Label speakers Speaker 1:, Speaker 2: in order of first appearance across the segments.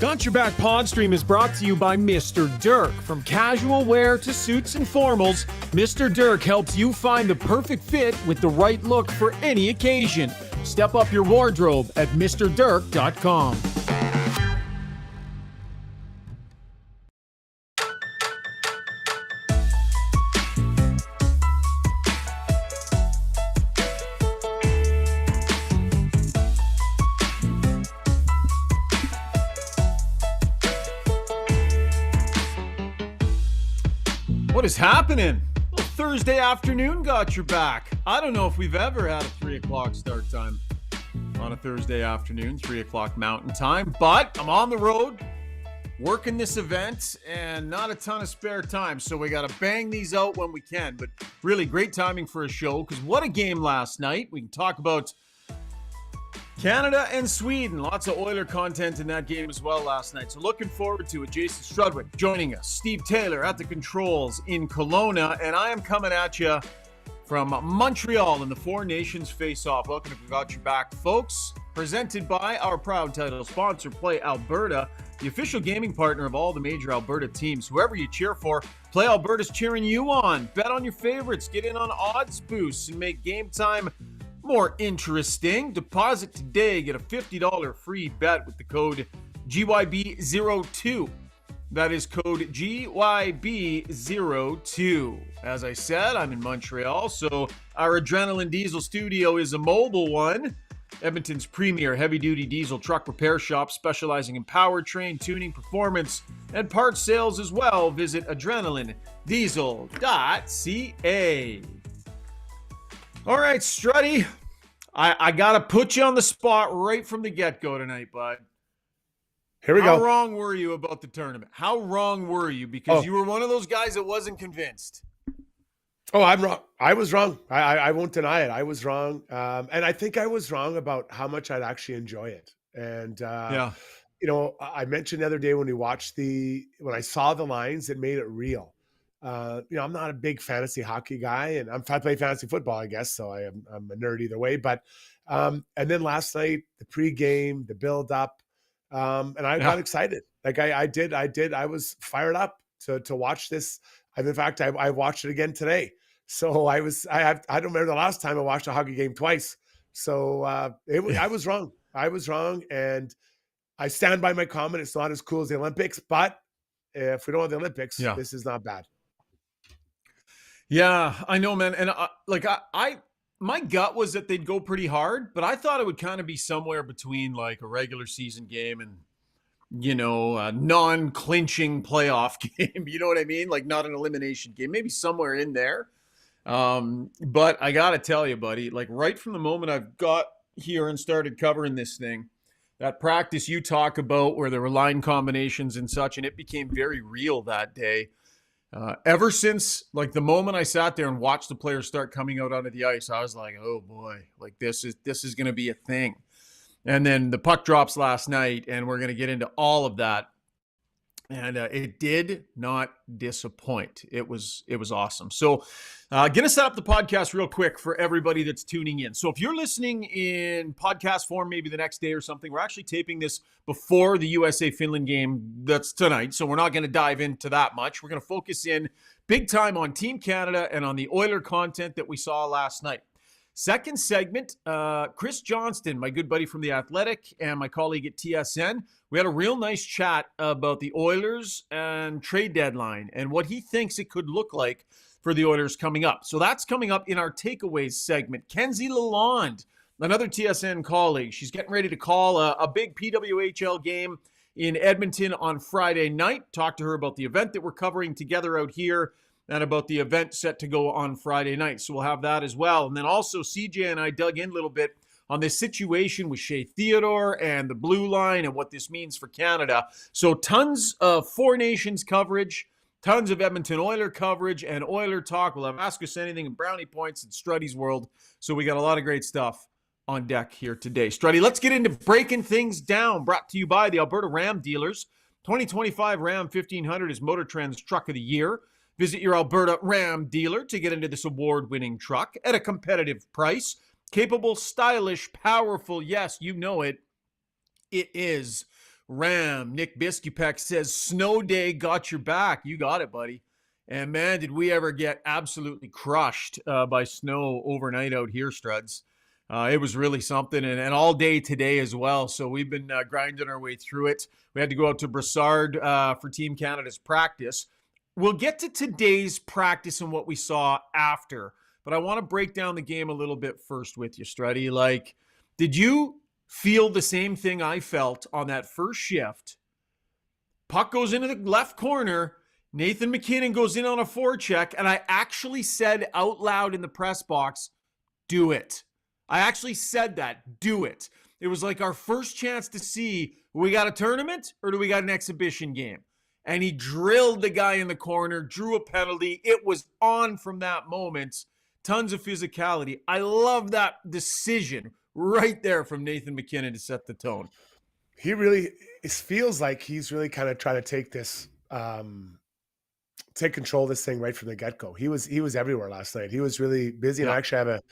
Speaker 1: Got Your Back Podstream is brought to you by Mr. Dirk. From casual wear to suits and formals, Mr. Dirk helps you find the perfect fit with the right look for any occasion. Step up your wardrobe at MrDirk.com. What is happening? Well, Thursday afternoon got your back. I don't know if we've ever had a 3 o'clock start time on a Thursday afternoon, 3 o'clock Mountain Time, but I'm on the road working this event and not a ton of spare time, so we got to bang these out when we can. But really great timing for a show, because what a game last night. We can talk about Canada and Sweden. Lots of Oiler content in that game as well last night. So looking forward to it. Jason Strudwick joining us. Steve Taylor at the controls in Kelowna. And I am coming at you from Montreal in the Four Nations Face-Off. Welcome to Got Your Back, folks. Presented by our proud title sponsor, Play Alberta, the official gaming partner of all the major Alberta teams. Whoever you cheer for, Play Alberta's cheering you on. Bet on your favorites. Get in on odds boosts and make game time more interesting. Deposit today. Get a $50 free bet with the code GYB02. That is code GYB02. As I said, I'm in Montreal, so our Adrenaline Diesel studio is a mobile one. Edmonton's premier heavy-duty diesel truck repair shop, specializing in powertrain, tuning, performance, and parts sales as well. Visit adrenalinediesel.ca. All right, Struddy, I got to put you on the spot right from the get-go tonight, bud.
Speaker 2: Here we go.
Speaker 1: How wrong were you about the tournament? How wrong were you? Because you were one of those guys that wasn't convinced.
Speaker 2: Oh, I'm wrong. I was wrong. I won't deny it. I was wrong. And I think I was wrong about how much I'd actually enjoy it. And, you know, I mentioned the other day when I saw the lines, it made it real. You know, I'm not a big fantasy hockey guy, and I play fantasy football, I guess. So I'm a nerd either way. But, and then last night, the pregame, the build up, and I got excited. Like I did. I was fired up to watch this. And in fact, I watched it again today. So I don't remember the last time I watched a hockey game twice. So I was wrong. I was wrong. And I stand by my comment. It's not as cool as the Olympics, but if we don't have the Olympics, this is not bad.
Speaker 1: Yeah, I know, man. And my gut was that they'd go pretty hard, but I thought it would kind of be somewhere between like a regular season game and, you know, a non-clinching playoff game. You know what I mean? Like not an elimination game, maybe somewhere in there. But I got to tell you, buddy, like right from the moment I've got here and started covering this thing, that practice you talk about where there were line combinations and such, and it became very real that day. Ever since like the moment I sat there and watched the players start coming out onto the ice, I was like, oh boy, like this is going to be a thing. And then the puck drops last night, and we're going to get into all of that. And it did not disappoint. It was awesome. So going to set up the podcast real quick for everybody that's tuning in. So if you're listening in podcast form, maybe the next day or something, we're actually taping this before the USA-Finland game that's tonight. So we're not going to dive into that much. We're going to focus in big time on Team Canada and on the Oiler content that we saw last night. Second segment, Chris Johnston, my good buddy from The Athletic and my colleague at TSN, we had a real nice chat about the Oilers and trade deadline and what he thinks it could look like for the Oilers coming up. So that's coming up in our takeaways segment. Kenzie Lalonde, another TSN colleague, she's getting ready to call a big PWHL game in Edmonton on Friday night. Talk to her about the event that we're covering together out here and about the event set to go on Friday night. So we'll have that as well. And then also CJ and I dug in a little bit on this situation with Shea Theodore and the blue line and what this means for Canada. So tons of Four Nations coverage, tons of Edmonton Oiler coverage and Oiler talk. We'll have Ask Us Anything and Brownie Points in Struddy's world. So we got a lot of great stuff on deck here today. Struddy, let's get into breaking things down. Brought to you by the Alberta Ram dealers. 2025 Ram 1500 is Motor Trend's Truck of the Year. Visit your Alberta Ram dealer to get into this award-winning truck at a competitive price. Capable, stylish, powerful, yes, you know it. It is Ram, Nick Biskupek says, Snow Day got your back. You got it, buddy. And man, did we ever get absolutely crushed by snow overnight out here, Struds. It was really something, and all day today as well. So we've been grinding our way through it. We had to go out to Brassard for Team Canada's practice. We'll get to today's practice and what we saw after, but I want to break down the game a little bit first with you, Struddy. Like, did you feel the same thing I felt on that first shift? Puck goes into the left corner. Nathan MacKinnon goes in on a forecheck, and I actually said out loud in the press box, do it. I actually said that, do it. It was like our first chance to see, we got a tournament or do we got an exhibition game? And he drilled the guy in the corner, drew a penalty. It was on from that moment. Tons of physicality. I love that decision right there from Nathan MacKinnon to set the tone.
Speaker 2: He really, it feels like he's really kind of trying to take this, take control of this thing right from the get-go. He was everywhere last night. He was really busy. And I actually have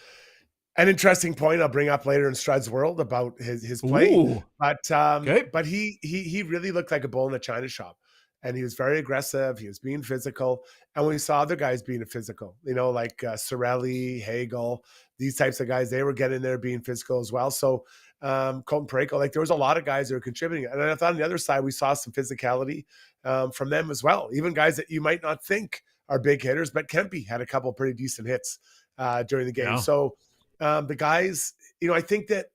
Speaker 2: an interesting point I'll bring up later in Strud's world about his play.
Speaker 1: Ooh.
Speaker 2: But he really looked like a bull in a china shop. And he was very aggressive. He was being physical. And when we saw other guys being physical, like Cirelli, Hagel, these types of guys, they were getting there being physical as well. So Colton Parayko, like there was a lot of guys that were contributing. And I thought on the other side, we saw some physicality from them as well. Even guys that you might not think are big hitters, but Kempe had a couple of pretty decent hits during the game. Yeah. So the guys, I think that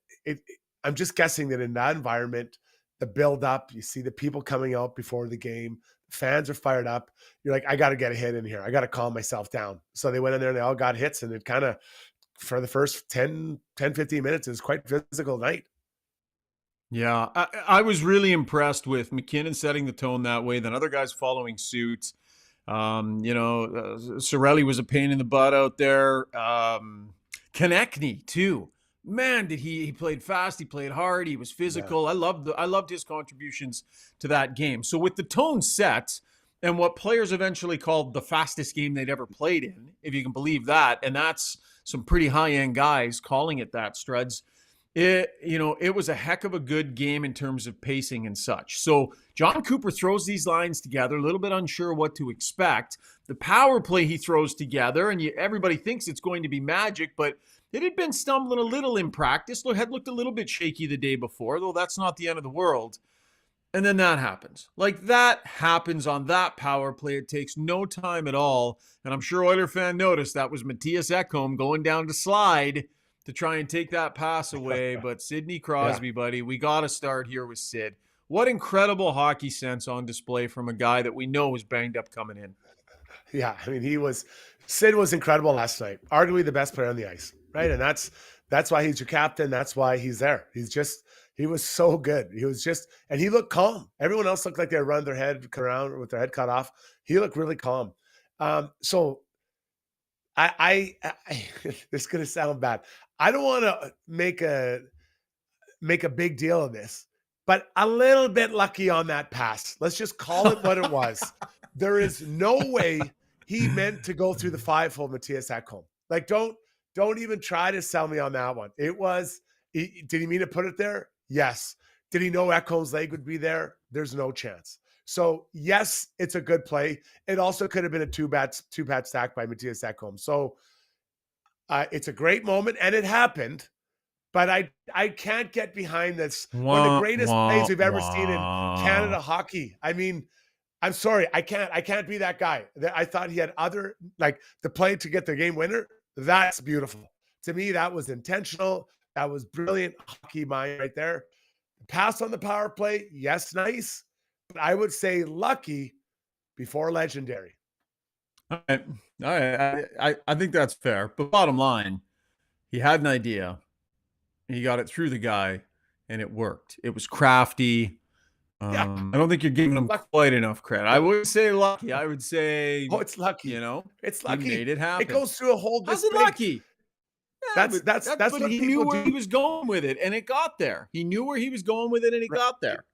Speaker 2: I'm just guessing that in that environment, the build up, you see the people coming out before the game, fans are fired up. You're like, I got to get a hit in here. I got to calm myself down. So they went in there and they all got hits, and it kind of, for the first 10, 15 minutes, is quite physical night.
Speaker 1: Yeah, I was really impressed with MacKinnon setting the tone that way, then other guys following suit. Cirelli was a pain in the butt out there. Konechny too. Man, did he played fast, he played hard, he was physical. Yeah. I loved his contributions to that game. So with the tone set and what players eventually called the fastest game they'd ever played in, if you can believe that, and that's some pretty high-end guys calling it that, Struds. It was a heck of a good game in terms of pacing and such. So John Cooper throws these lines together, a little bit unsure what to expect. The power play he throws together, and everybody thinks it's going to be magic, but it had been stumbling a little in practice. Had looked a little bit shaky the day before, though that's not the end of the world. And then that happens. Like, that happens on that power play. It takes no time at all. And I'm sure Oiler fan noticed that was Matthias Ekholm going down to slide to try and take that pass away. But Sidney Crosby, buddy, we got to start here with Sid. What incredible hockey sense on display from a guy that we know was banged up coming in.
Speaker 2: Yeah, I mean, Sid was incredible last night. Arguably the best player on the ice. Right. And that's why he's your captain. That's why he's there. He was so good. And he looked calm. Everyone else looked like they were running their head around with their head cut off. He looked really calm. So I this is going to sound bad. I don't want to make a big deal of this, but a little bit lucky on that pass. Let's just call it what it was. There is no way he meant to go through the 5-hole Matthias Ekholm. Like, don't even try to sell me on that one. Did he mean to put it there? Yes. Did he know Ekholm's leg would be there? There's no chance. So yes, it's a good play. It also could have been a two-bat stack by Matthias Ekholm. So it's a great moment, and it happened. But I can't get behind this. One of the greatest plays we've ever seen in Canada hockey. I mean, I'm sorry, I can't be that guy. I thought he had other, like, the play to get the game winner. That's beautiful. To me, that was intentional. That was brilliant hockey mind right there. Pass on the power play, yes, nice. But I would say lucky before legendary.
Speaker 1: All right. I think that's fair. But bottom line, he had an idea. He got it through the guy, and it worked. It was crafty. I don't think you're giving him quite enough credit. I would say lucky. I would say,
Speaker 2: it's lucky. It's lucky.
Speaker 1: He made it happen.
Speaker 2: It goes through a whole.
Speaker 1: How's it lucky?
Speaker 2: Yeah, that's what
Speaker 1: he knew where he was going with it, and it got there. He knew where he was going with it, and it got there.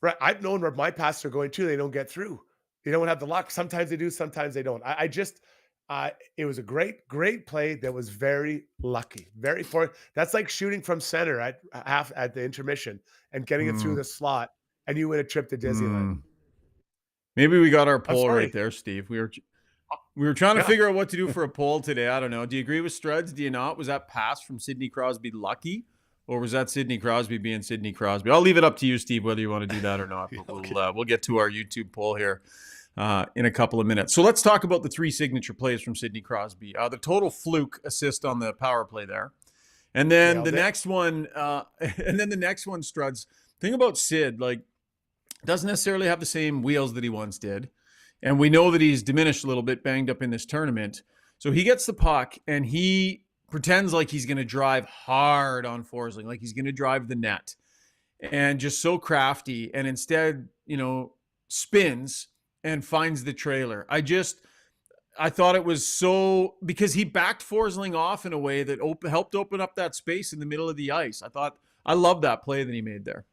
Speaker 2: Right. I've known where my passes are going too. They don't get through. They don't have the luck. Sometimes they do. Sometimes they don't. It was a great play that was very lucky. That's like shooting from center at the intermission and getting it through the slot and you win a trip to Disneyland.
Speaker 1: Maybe we got our
Speaker 2: I'm
Speaker 1: poll
Speaker 2: sorry.
Speaker 1: right there, Steve. We were trying to figure out what to do for a poll today. I don't know. Do you agree with Struds? Do you not? Was that pass from Sidney Crosby lucky? Or was that Sidney Crosby being Sidney Crosby? I'll leave it up to you, Steve, whether you want to do that or not. But we'll get to our YouTube poll here in a couple of minutes. So let's talk about the 3 signature plays from Sidney Crosby. The total fluke assist on the power play there. And then the next one, Struds. Thing about Sid, like, doesn't necessarily have the same wheels that he once did. And we know that he's diminished a little bit, banged up in this tournament. So he gets the puck and he pretends like he's going to drive hard on Forsling, like he's going to drive the net, and just so crafty. And instead, spins and finds the trailer. I thought it was so, because he backed Forsling off in a way that helped open up that space in the middle of the ice. I love that play that he made there.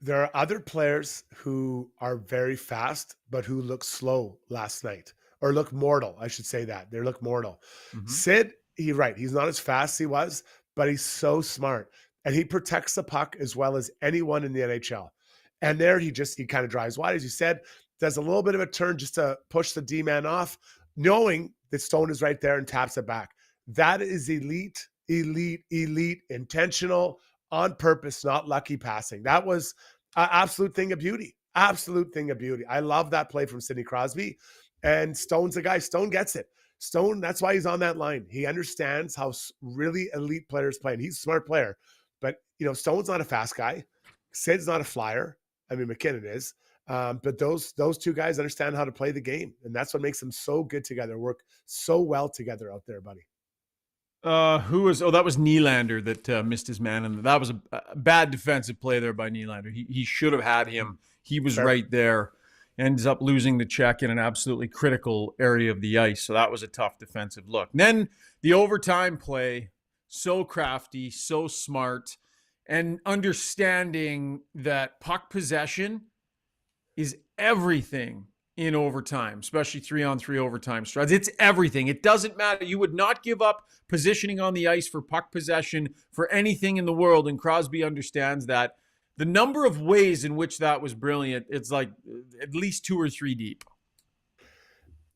Speaker 2: There are other players who are very fast, but who look slow last night, or look mortal. I should say that. They look mortal. Mm-hmm. Sid, he's not as fast as he was, but he's so smart. And he protects the puck as well as anyone in the NHL. And there he kind of drives wide, as you said, does a little bit of a turn just to push the D-man off, knowing that Stone is right there and taps it back. That is elite, intentional, on purpose, not lucky passing. That was an absolute thing of beauty. Absolute thing of beauty. I love that play from Sidney Crosby. And Stone's a guy. Stone gets it. Stone, that's why he's on that line. He understands how really elite players play. And he's a smart player. But, Stone's not a fast guy. Sid's not a flyer. I mean, McKinnon is. But those 2 guys understand how to play the game. And that's what makes them so good together, work so well together out there, buddy.
Speaker 1: That was Nylander that missed his man, and that was a bad defensive play there by Nylander. He should have had him. He was right there. Ends up losing the check in an absolutely critical area of the ice. So that was a tough defensive look. And then the overtime play, so crafty, so smart, and understanding that puck possession is everything in overtime, especially 3-on-3 overtime strides. It's everything. It doesn't matter. You would not give up positioning on the ice for puck possession for anything in the world. And Crosby understands that. The number of ways in which that was brilliant, it's like at least 2 or 3 deep.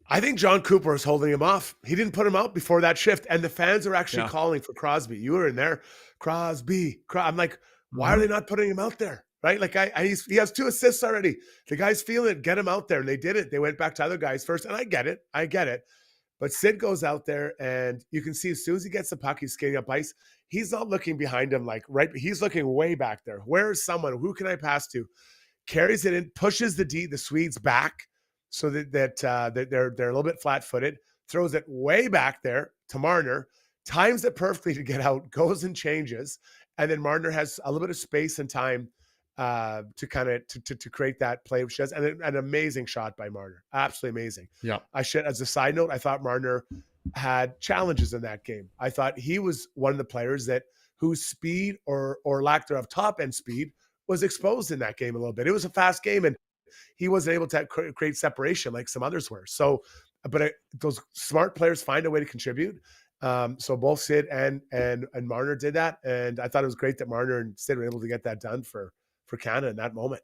Speaker 2: I think John Cooper is holding him off. He didn't put him out before that shift. And the fans are actually calling for Crosby. You were in there. Crosby. I'm like, why are they not putting him out there? Right? Like he has 2 assists already. The guy's feeling it. Get him out there. And they did it. They went back to other guys first. And I get it. But Sid goes out there and you can see as soon as he gets the puck, he's skating up ice. He's not looking behind him he's looking way back there. Where is someone? Who can I pass to? Carries it in, pushes the Swedes back so that they're a little bit flat-footed, throws it way back there to Marner, times it perfectly to get out, goes and changes. And then Marner has a little bit of space and time to kind of to create that play, which does an amazing shot by Marner. Absolutely amazing.
Speaker 1: Yeah.
Speaker 2: As a side note, I thought Marner had challenges in that game. I thought he was one of the players whose speed or lack thereof top end speed was exposed in that game a little bit. It was a fast game and he wasn't able to create separation like some others were. So, but those smart players find a way to contribute. So both Sid and Marner did that. And I thought it was great that Marner and Sid were able to get that done for Canada in that moment.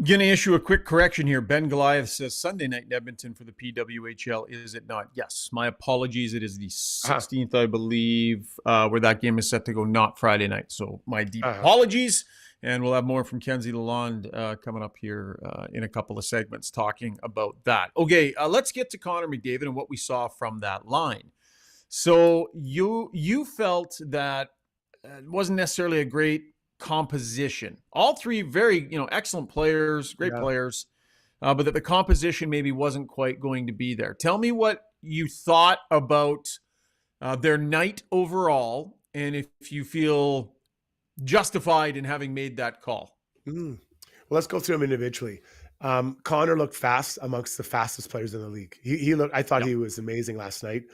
Speaker 1: Going to issue a quick correction here. Ben Goliath says Sunday night in Edmonton for the PWHL. Is it not? Yes. My apologies. It is the 16th, I believe, where that game is set to go, not Friday night. So my deep apologies. And we'll have more from Kenzie Lalonde coming up here in a couple of segments talking about that. Okay, let's get to Connor McDavid and what we saw from that line. So you felt that it wasn't necessarily a great composition. All 3 very excellent players, great players, but that the composition maybe wasn't quite going to be there. Tell me what you thought about their night overall, and if you feel justified in having made that call.
Speaker 2: Well, let's go through them individually. Connor looked fast amongst the fastest players in the league. He looked. I thought he was amazing last night.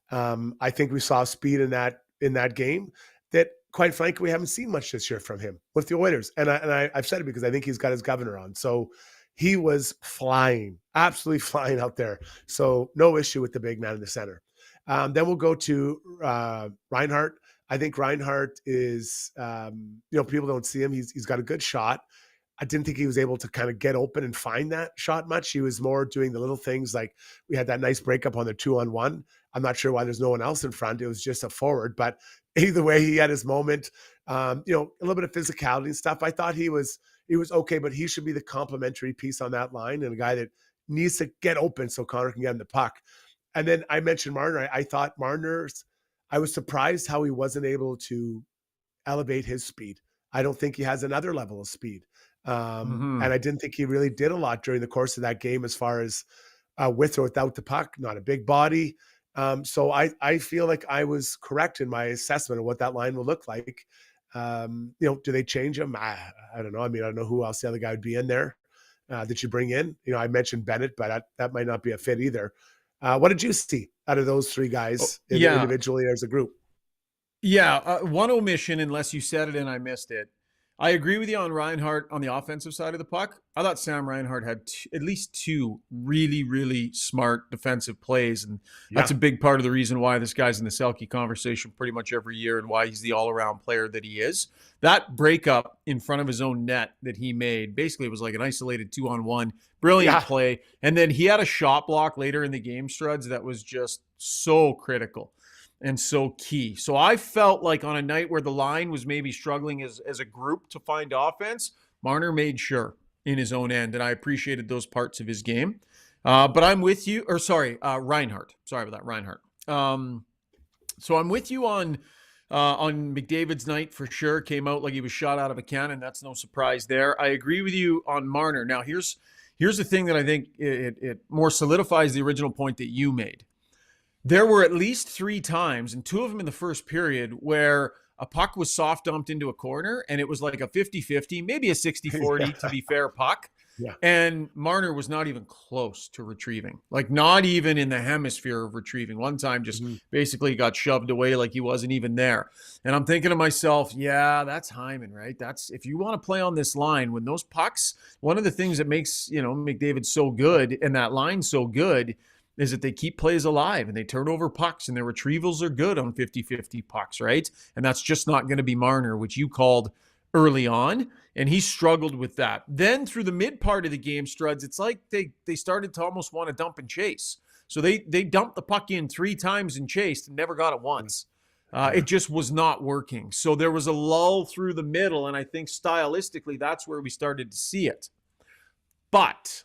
Speaker 2: I think we saw speed in that game that, quite frankly, we haven't seen much this year from him with the Oilers. And I've said it because I think he's got his governor on. So he was flying, absolutely flying out there. So no issue with the big man in the center. Then we'll go to Reinhart. I think Reinhart is, people don't see him. He's got a good shot. I didn't think he was able to kind of get open and find that shot much. He was more doing the little things, like we had that nice breakup on the 2-on-1. I'm not sure why there's no one else in front. It was just a forward, but either way, he had his moment. A little bit of physicality and stuff. I thought he was okay, but he should be the complementary piece on that line and a guy that needs to get open so Connor can get him the puck. And then I mentioned Marner. I thought I was surprised how he wasn't able to elevate his speed. I don't think he has another level of speed. And I didn't think he really did a lot during the course of that game as far as with or without the puck, not a big body. So I feel like I was correct in my assessment of what that line will look like. Do they change him? I don't know. I mean, I don't know who else the other guy would be in there that you bring in. I mentioned Bennett, but that might not be a fit either. What did you see out of those three guys individually or as a group?
Speaker 1: Yeah, one omission, unless you said it and I missed it. I agree with you on Reinhart on the offensive side of the puck. I thought Sam Reinhart had at least two really, really smart defensive plays, and that's a big part of the reason why this guy's in the Selke conversation pretty much every year and why he's the all-around player that he is. That breakup in front of his own net that he made, basically it was like an isolated 2-on-1, brilliant play. And then he had a shot block later in the game, Struds, that was just so critical and so key. So I felt like on a night where the line was maybe struggling as a group to find offense, Marner made sure in his own end, and I appreciated those parts of his game. But I'm with you, Reinhart. Sorry about that, Reinhart. So I'm with you on McDavid's night for sure. Came out like he was shot out of a cannon. That's no surprise there. I agree with you on Marner. Now here's the thing that I think it more solidifies the original point that you made. There were at least 3 times, and 2 of them in the first period, where a puck was soft dumped into a corner, and it was like a 50-50, maybe a 60-40 to be fair puck. Yeah. And Marner was not even close to retrieving, like not even in the hemisphere of retrieving. One time just basically got shoved away like he wasn't even there. And I'm thinking to myself, yeah, that's Hyman, right? That's if you want to play on this line, when those pucks, one of the things that makes, McDavid so good and that line so good is that they keep plays alive and they turn over pucks and their retrievals are good on 50-50 pucks, right? And that's just not going to be Marner, which you called early on, and he struggled with that. Then through the mid part of the game, Struds, it's like they started to almost want to dump and chase. So they dumped the puck in 3 times and chased and never got it once. It just was not working. So there was a lull through the middle, and I think stylistically that's where we started to see it. But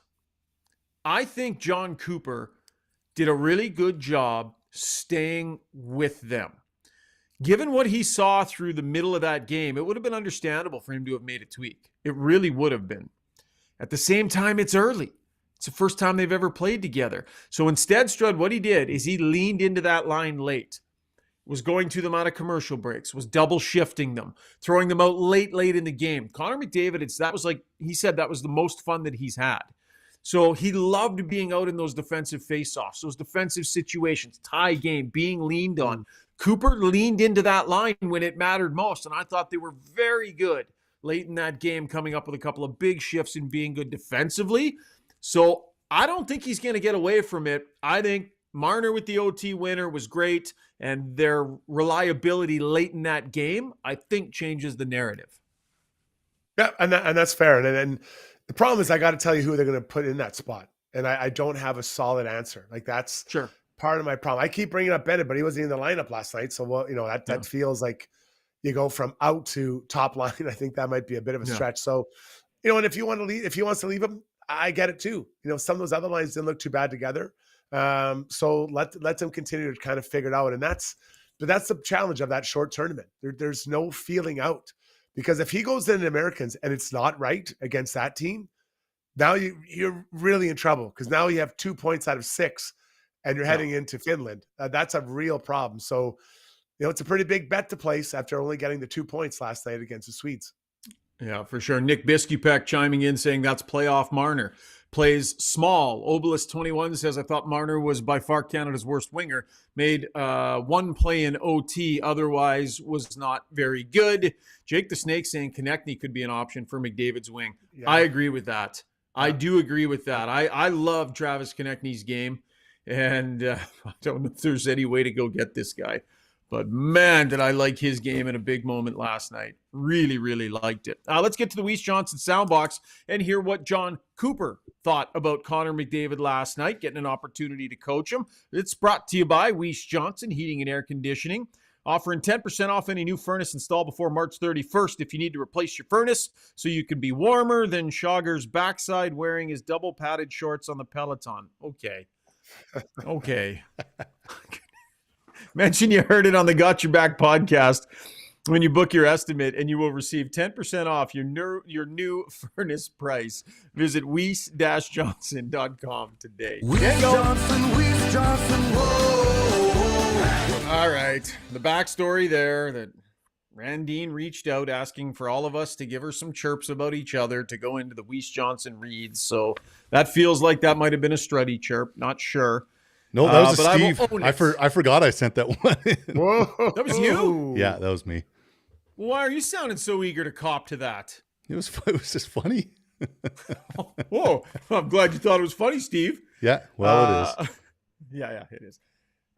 Speaker 1: I think John Cooper did a really good job staying with them. Given what he saw through the middle of that game, it would have been understandable for him to have made a tweak. It really would have been. At the same time, it's early. It's the first time they've ever played together. So instead, Strud, what he did is he leaned into that line late, was going to them out of commercial breaks, was double shifting them, throwing them out late in the game. Connor McDavid, that was like, he said that was the most fun that he's had. So he loved being out in those defensive faceoffs, those defensive situations, tie game, being leaned on. Cooper leaned into that line when it mattered most, and I thought they were very good late in that game, coming up with a couple of big shifts and being good defensively. So I don't think he's going to get away from it. I think Marner with the OT winner was great, and their reliability late in that game, I think, changes the narrative.
Speaker 2: Yeah, and that's fair. And the problem is I got to tell you who they're going to put in that spot. And I don't have a solid answer. Like that's part of my problem. I keep bringing up Bennett, but he wasn't in the lineup last night. So, that feels like you go from out to top line. I think that might be a bit of a stretch. So, and if he wants to leave him, I get it too. Some of those other lines didn't look too bad together. So let them continue to kind of figure it out. And that's the challenge of that short tournament. There's no feeling out. Because if he goes in the Americans and it's not right against that team, now you're really in trouble because now you have 2 points out of 6 and you're heading into Finland. That's a real problem. So, it's a pretty big bet to place after only getting the 2 points last night against the Swedes.
Speaker 1: Yeah, for sure. Nick Biskupek chiming in saying that's playoff Marner. Plays small. Obelisk 21 says, I thought Marner was by far Canada's worst winger. Made 1 play in OT, otherwise was not very good. Jake the Snake saying Konechny could be an option for McDavid's wing. Yeah. I agree with that. Yeah. I do agree with that. I love Travis Konechny's game, and I don't know if there's any way to go get this guy. But man, did I like his game in a big moment last night. Really, really liked it. Let's get to the Weiss Johnson soundbox and hear what John Cooper thought about Connor McDavid last night, getting an opportunity to coach him. It's brought to you by Weiss Johnson Heating and Air Conditioning, offering 10% off any new furnace installed before March 31st if you need to replace your furnace so you can be warmer than Schauger's backside wearing his double padded shorts on the Peloton. Okay. Mention you heard it on the Got Your Back podcast when you book your estimate, and you will receive 10% off your new furnace price. Visit Weiss-Johnson.com today.
Speaker 3: Weiss Johnson, whoa.
Speaker 1: All right. The backstory there, that Randine reached out asking for all of us to give her some chirps about each other to go into the Weiss Johnson reads. So that feels like that might have been a Struddy chirp. Not sure.
Speaker 4: No, that was a Steve. I forgot I sent that one in.
Speaker 1: Whoa. That was you?
Speaker 4: Yeah, that was me.
Speaker 1: Why are you sounding so eager to cop to that?
Speaker 4: It was just funny.
Speaker 1: Whoa. I'm glad you thought it was funny, Steve.
Speaker 4: Yeah, well, it is.
Speaker 1: Yeah, it is.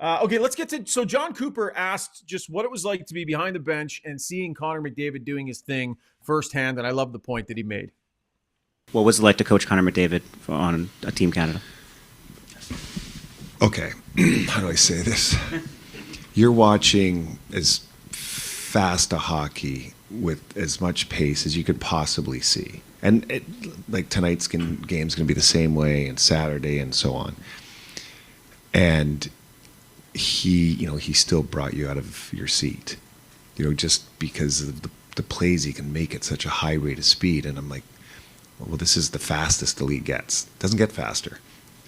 Speaker 1: Okay, let's get to... So John Cooper asked just what it was like to be behind the bench and seeing Connor McDavid doing his thing firsthand, and I love the point that he made.
Speaker 5: What was it like to coach Connor McDavid on a Team Canada?
Speaker 6: Okay, how do I say this? You're watching as fast a hockey with as much pace as you could possibly see. And like tonight's game's going to be the same way, and Saturday and so on. And he still brought you out of your seat, just because of the plays he can make at such a high rate of speed. And I'm like, well, this is the fastest the league gets. It doesn't get faster.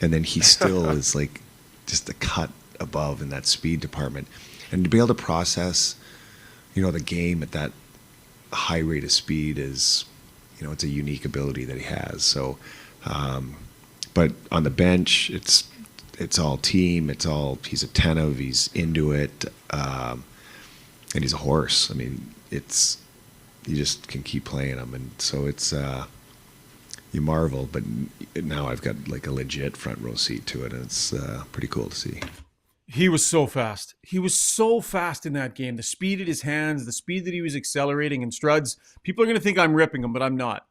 Speaker 6: And then he still is like just a cut above in that speed department. And to be able to process, the game at that high rate of speed is, it's a unique ability that he has. So, but on the bench, it's all team. He's attentive. He's into it. And he's a horse. I mean, you just can keep playing him. And so it's, you marvel, but now I've got like a legit front row seat to it, and it's pretty cool to see.
Speaker 1: He was so fast. He was so fast in that game. The speed at his hands, the speed that he was accelerating, and Struds, people are going to think I'm ripping him, but I'm not.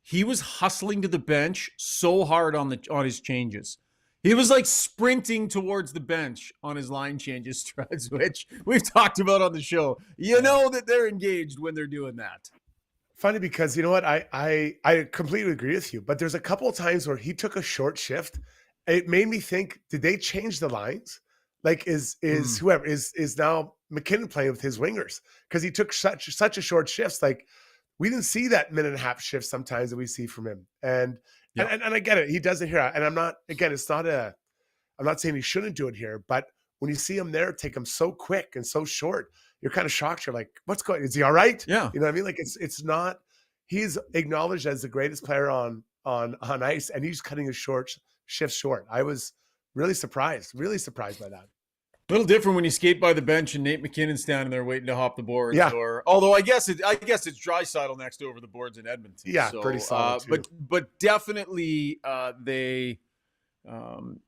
Speaker 1: He was hustling to the bench so hard on his changes. He was like sprinting towards the bench on his line changes, Struds, which we've talked about on the show. You know that they're engaged when they're doing that.
Speaker 2: Funny because you know what, I completely agree with you, but there's a couple of times where he took a short shift. It made me think, did they change the lines? Like whoever is now McKinnon playing with his wingers, because he took such a short shifts. Like we didn't see that minute and a half shift sometimes that we see from him. And I get it, he does it here. And I'm not saying he shouldn't do it here, but when you see him there, take him so quick and so short, you're kind of shocked. You're like, what's going on? Is he all right?
Speaker 1: Yeah.
Speaker 2: You know what I mean? Like it's not, he's acknowledged as the greatest player on ice, and he's cutting his shifts short. I was really surprised by that.
Speaker 1: A little different when you skate by the bench and Nate McKinnon's standing there waiting to hop the boards.
Speaker 2: Yeah.
Speaker 1: Although I guess it's Draisaitl next over the boards in Edmonton.
Speaker 2: Yeah, so, pretty solid too.
Speaker 1: But definitely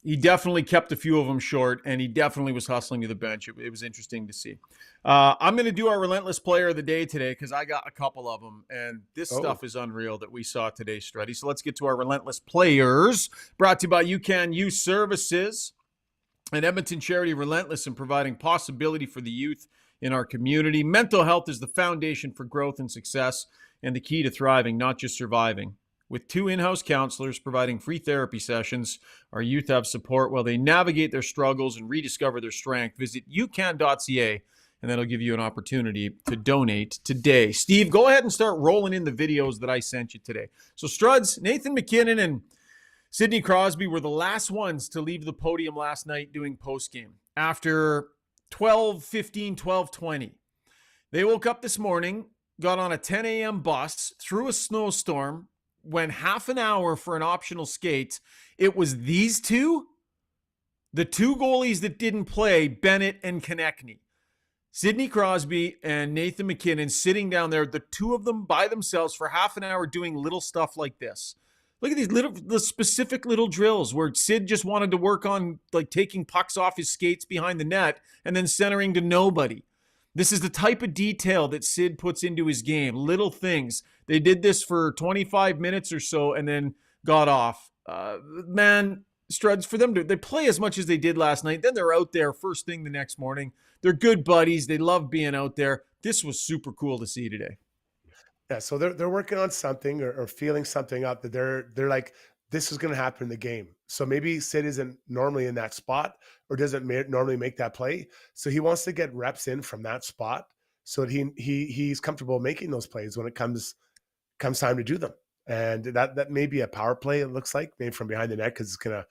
Speaker 1: he definitely kept a few of them short, and he definitely was hustling to the bench. It was interesting to see. I'm going to do our Relentless Player of the Day today because I got a couple of them, and this stuff is unreal that we saw today, Struddy. So let's get to our Relentless Players, brought to you by UCAN Youth Services and Edmonton charity Relentless, in providing possibility for the youth in our community. Mental health is the foundation for growth and success, and the key to thriving, not just surviving. With 2 in-house counselors providing free therapy sessions, our youth have support while they navigate their struggles and rediscover their strength. Visit ucan.ca, and that'll give you an opportunity to donate today. Steve, go ahead and start rolling in the videos that I sent you today. So Struds, Nathan McKinnon and Sidney Crosby were the last ones to leave the podium last night doing postgame. After 12:20. They woke up this morning, got on a 10 a.m. bus, through a snowstorm, went half an hour for an optional skate. It was these two, the 2 goalies that didn't play, Bennett and Konechny. Sidney Crosby and Nathan McKinnon sitting down there, the 2 of them by themselves for half an hour doing little stuff like this. Look at the specific little drills where Sid just wanted to work on like taking pucks off his skates behind the net and then centering to nobody. This is the type of detail that Sid puts into his game. Little things. They did this for 25 minutes or so and then got off. Man, Struds, for them they play as much as they did last night. Then they're out there first thing the next morning. They're good buddies. They love being out there. This was super cool to see today.
Speaker 2: Yeah, so they're working on something or feeling something up that they're like, this is going to happen in the game. So maybe Sid isn't normally in that spot or doesn't normally make that play. So he wants to get reps in from that spot so that he's comfortable making those plays when it comes time to do them. And that may be a power play, it looks like, maybe from behind the net because it's going to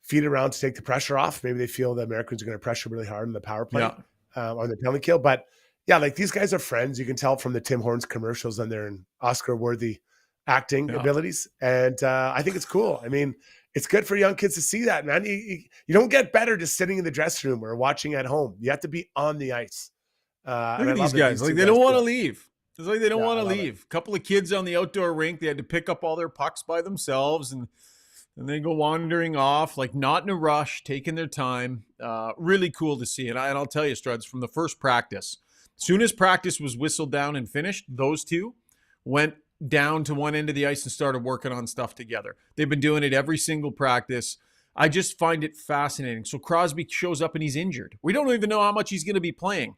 Speaker 2: feed around to take the pressure off. Maybe they feel the Americans are going to pressure really hard on the power play on the penalty kill. But yeah, like these guys are friends. You can tell from the Tim Hortons commercials and their Oscar-worthy acting abilities. And I think it's cool. I mean, it's good for young kids to see that, man. You don't get better just sitting in the dressing room or watching at home. You have to be on the ice.
Speaker 1: Look at these guys. Like they don't want to leave. It's like they don't want to leave. A couple of kids on the outdoor rink. They had to pick up all their pucks by themselves and they go wandering off, like not in a rush, taking their time. Really cool to see. And I'll tell you, Struds, from the first practice, as soon as practice was whistled down and finished, those two went down to one end of the ice and started working on stuff together. They've been doing it every single practice. I just find it fascinating. So Crosby shows up and he's injured. We don't even know how much he's going to be playing.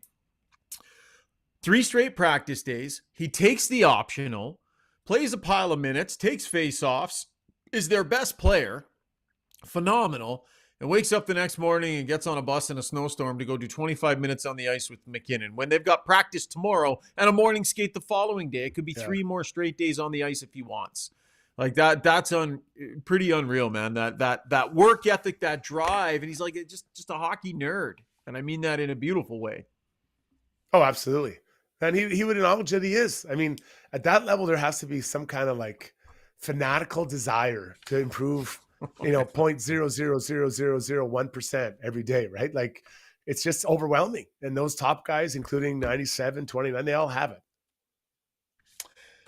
Speaker 1: 3 straight practice days. He takes the optional, plays a pile of minutes, takes face-offs, is their best player, phenomenal, and wakes up the next morning and gets on a bus in a snowstorm to go do 25 minutes on the ice with McKinnon. When they've got practice tomorrow and a morning skate the following day, it could be 3 more straight days on the ice if he wants. Like that's pretty unreal, man. That work ethic, that drive, and he's like just a hockey nerd, and I mean that in a beautiful way.
Speaker 2: Oh, absolutely. And he would acknowledge that he is. I mean, at that level, there has to be some kind of like fanatical desire to improve, 0.00001% every day, right? Like it's just overwhelming. And those top guys, including 97, 29, they all have it.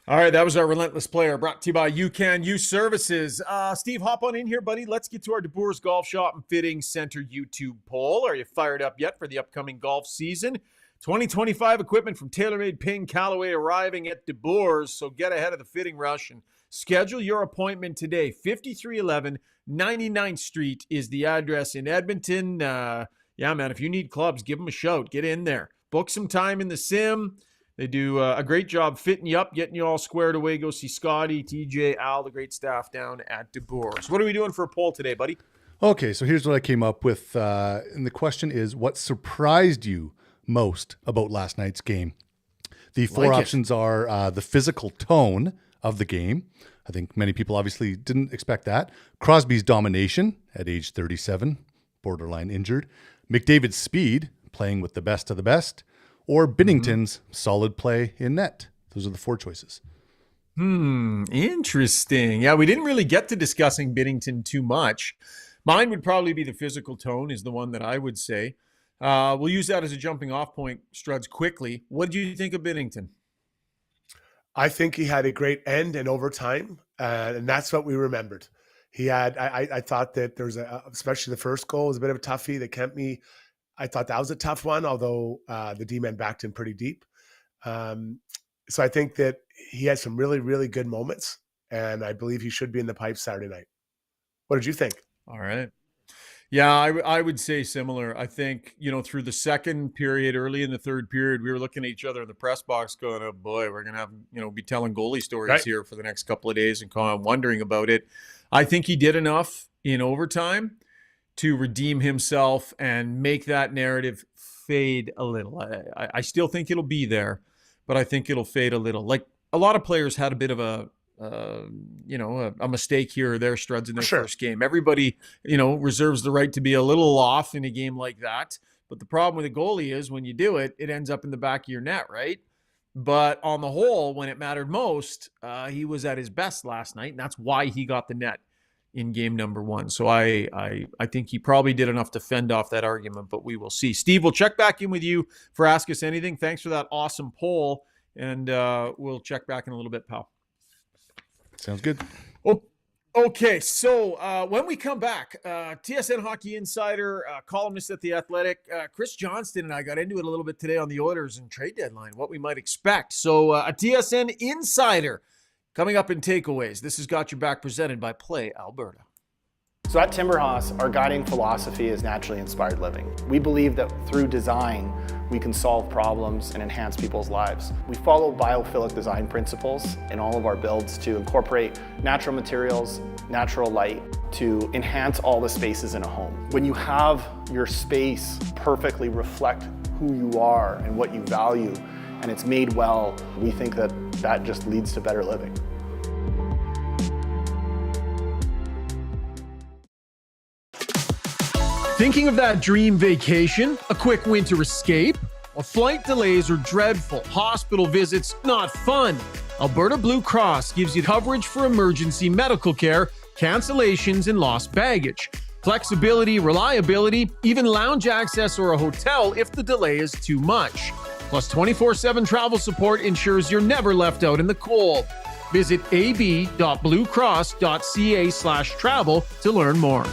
Speaker 1: All right, that was our Relentless player brought to you by You Can Use Services. Steve, hop on in here, buddy. Let's get to our DeBoer's Golf Shop and Fitting Center YouTube poll. Are you fired up yet for the upcoming golf season? 2025 equipment from TaylorMade Ping Callaway arriving at DeBoer's. So get ahead of the fitting rush and schedule your appointment today. 5311 99th Street is the address in Edmonton. Yeah, man, if you need clubs, give them a shout. Get in there. Book some time in the sim. They do a great job fitting you up, getting you all squared away. Go see Scotty, TJ, Al, the great staff down at DeBoer's. What are we doing for a poll today, buddy?
Speaker 4: Okay, so here's what I came up with. And the question is, what surprised you most about last night's game? The 4 options are the physical tone of the game. I think many people obviously didn't expect that. Crosby's domination at age 37, borderline injured. McDavid's speed, playing with the best of the best. Or Binnington's solid play in net. Those are the 4 choices.
Speaker 1: Interesting. Yeah, we didn't really get to discussing Binnington too much. Mine would probably be the physical tone is the one that I would say. We'll use that as a jumping off point, Struds, quickly. What did you think of Binnington?
Speaker 2: I think he had a great end and overtime, and that's what we remembered. He had. I thought that there's especially the first goal was a bit of a toughie. The Kempney, I thought that was a tough one, although the D-man backed in pretty deep. So I think that he had some really, really good moments, and I believe he should be in the pipe Saturday night. What did you think?
Speaker 1: All right. Yeah, I would say similar. I think, through the second period, early in the third period, we were looking at each other in the press box going, oh boy, we're going to have, be telling goalie stories here for the next couple of days and kind of wondering about it. I think he did enough in overtime to redeem himself and make that narrative fade a little. I still think it'll be there, but I think it'll fade a little. Like a lot of players had a bit of a mistake here or there, Struds, in their first game. Everybody, reserves the right to be a little off in a game like that. But the problem with a goalie is when you do it, it ends up in the back of your net, right? But on the whole, when it mattered most, he was at his best last night, and that's why he got the net in game number 1. So I think he probably did enough to fend off that argument, but we will see. Steve, we'll check back in with you for Ask Us Anything. Thanks for that awesome poll, and we'll check back in a little bit, pal.
Speaker 4: Sounds good.
Speaker 1: Okay, so when we come back, TSN Hockey Insider, columnist at The Athletic, Chris Johnston and I got into it a little bit today on the Oilers and trade deadline, what we might expect. So a TSN Insider coming up in Takeaways. This has Got Your Back, presented by Play Alberta.
Speaker 7: So at Timberhouse, our guiding philosophy is naturally inspired living. We believe that through design, we can solve problems and enhance people's lives. We follow biophilic design principles in all of our builds to incorporate natural materials, natural light, to enhance all the spaces in a home. When you have your space perfectly reflect who you are and what you value, and it's made well, we think that that just leads to better living.
Speaker 1: Thinking of that dream vacation? A quick winter escape? Well, flight delays are dreadful. Hospital visits, not fun. Alberta Blue Cross gives you coverage for emergency medical care, cancellations, and lost baggage. Flexibility, reliability, even lounge access or a hotel if the delay is too much. Plus 24/7 travel support ensures you're never left out in the cold. Visit ab.bluecross.ca/travel to learn more.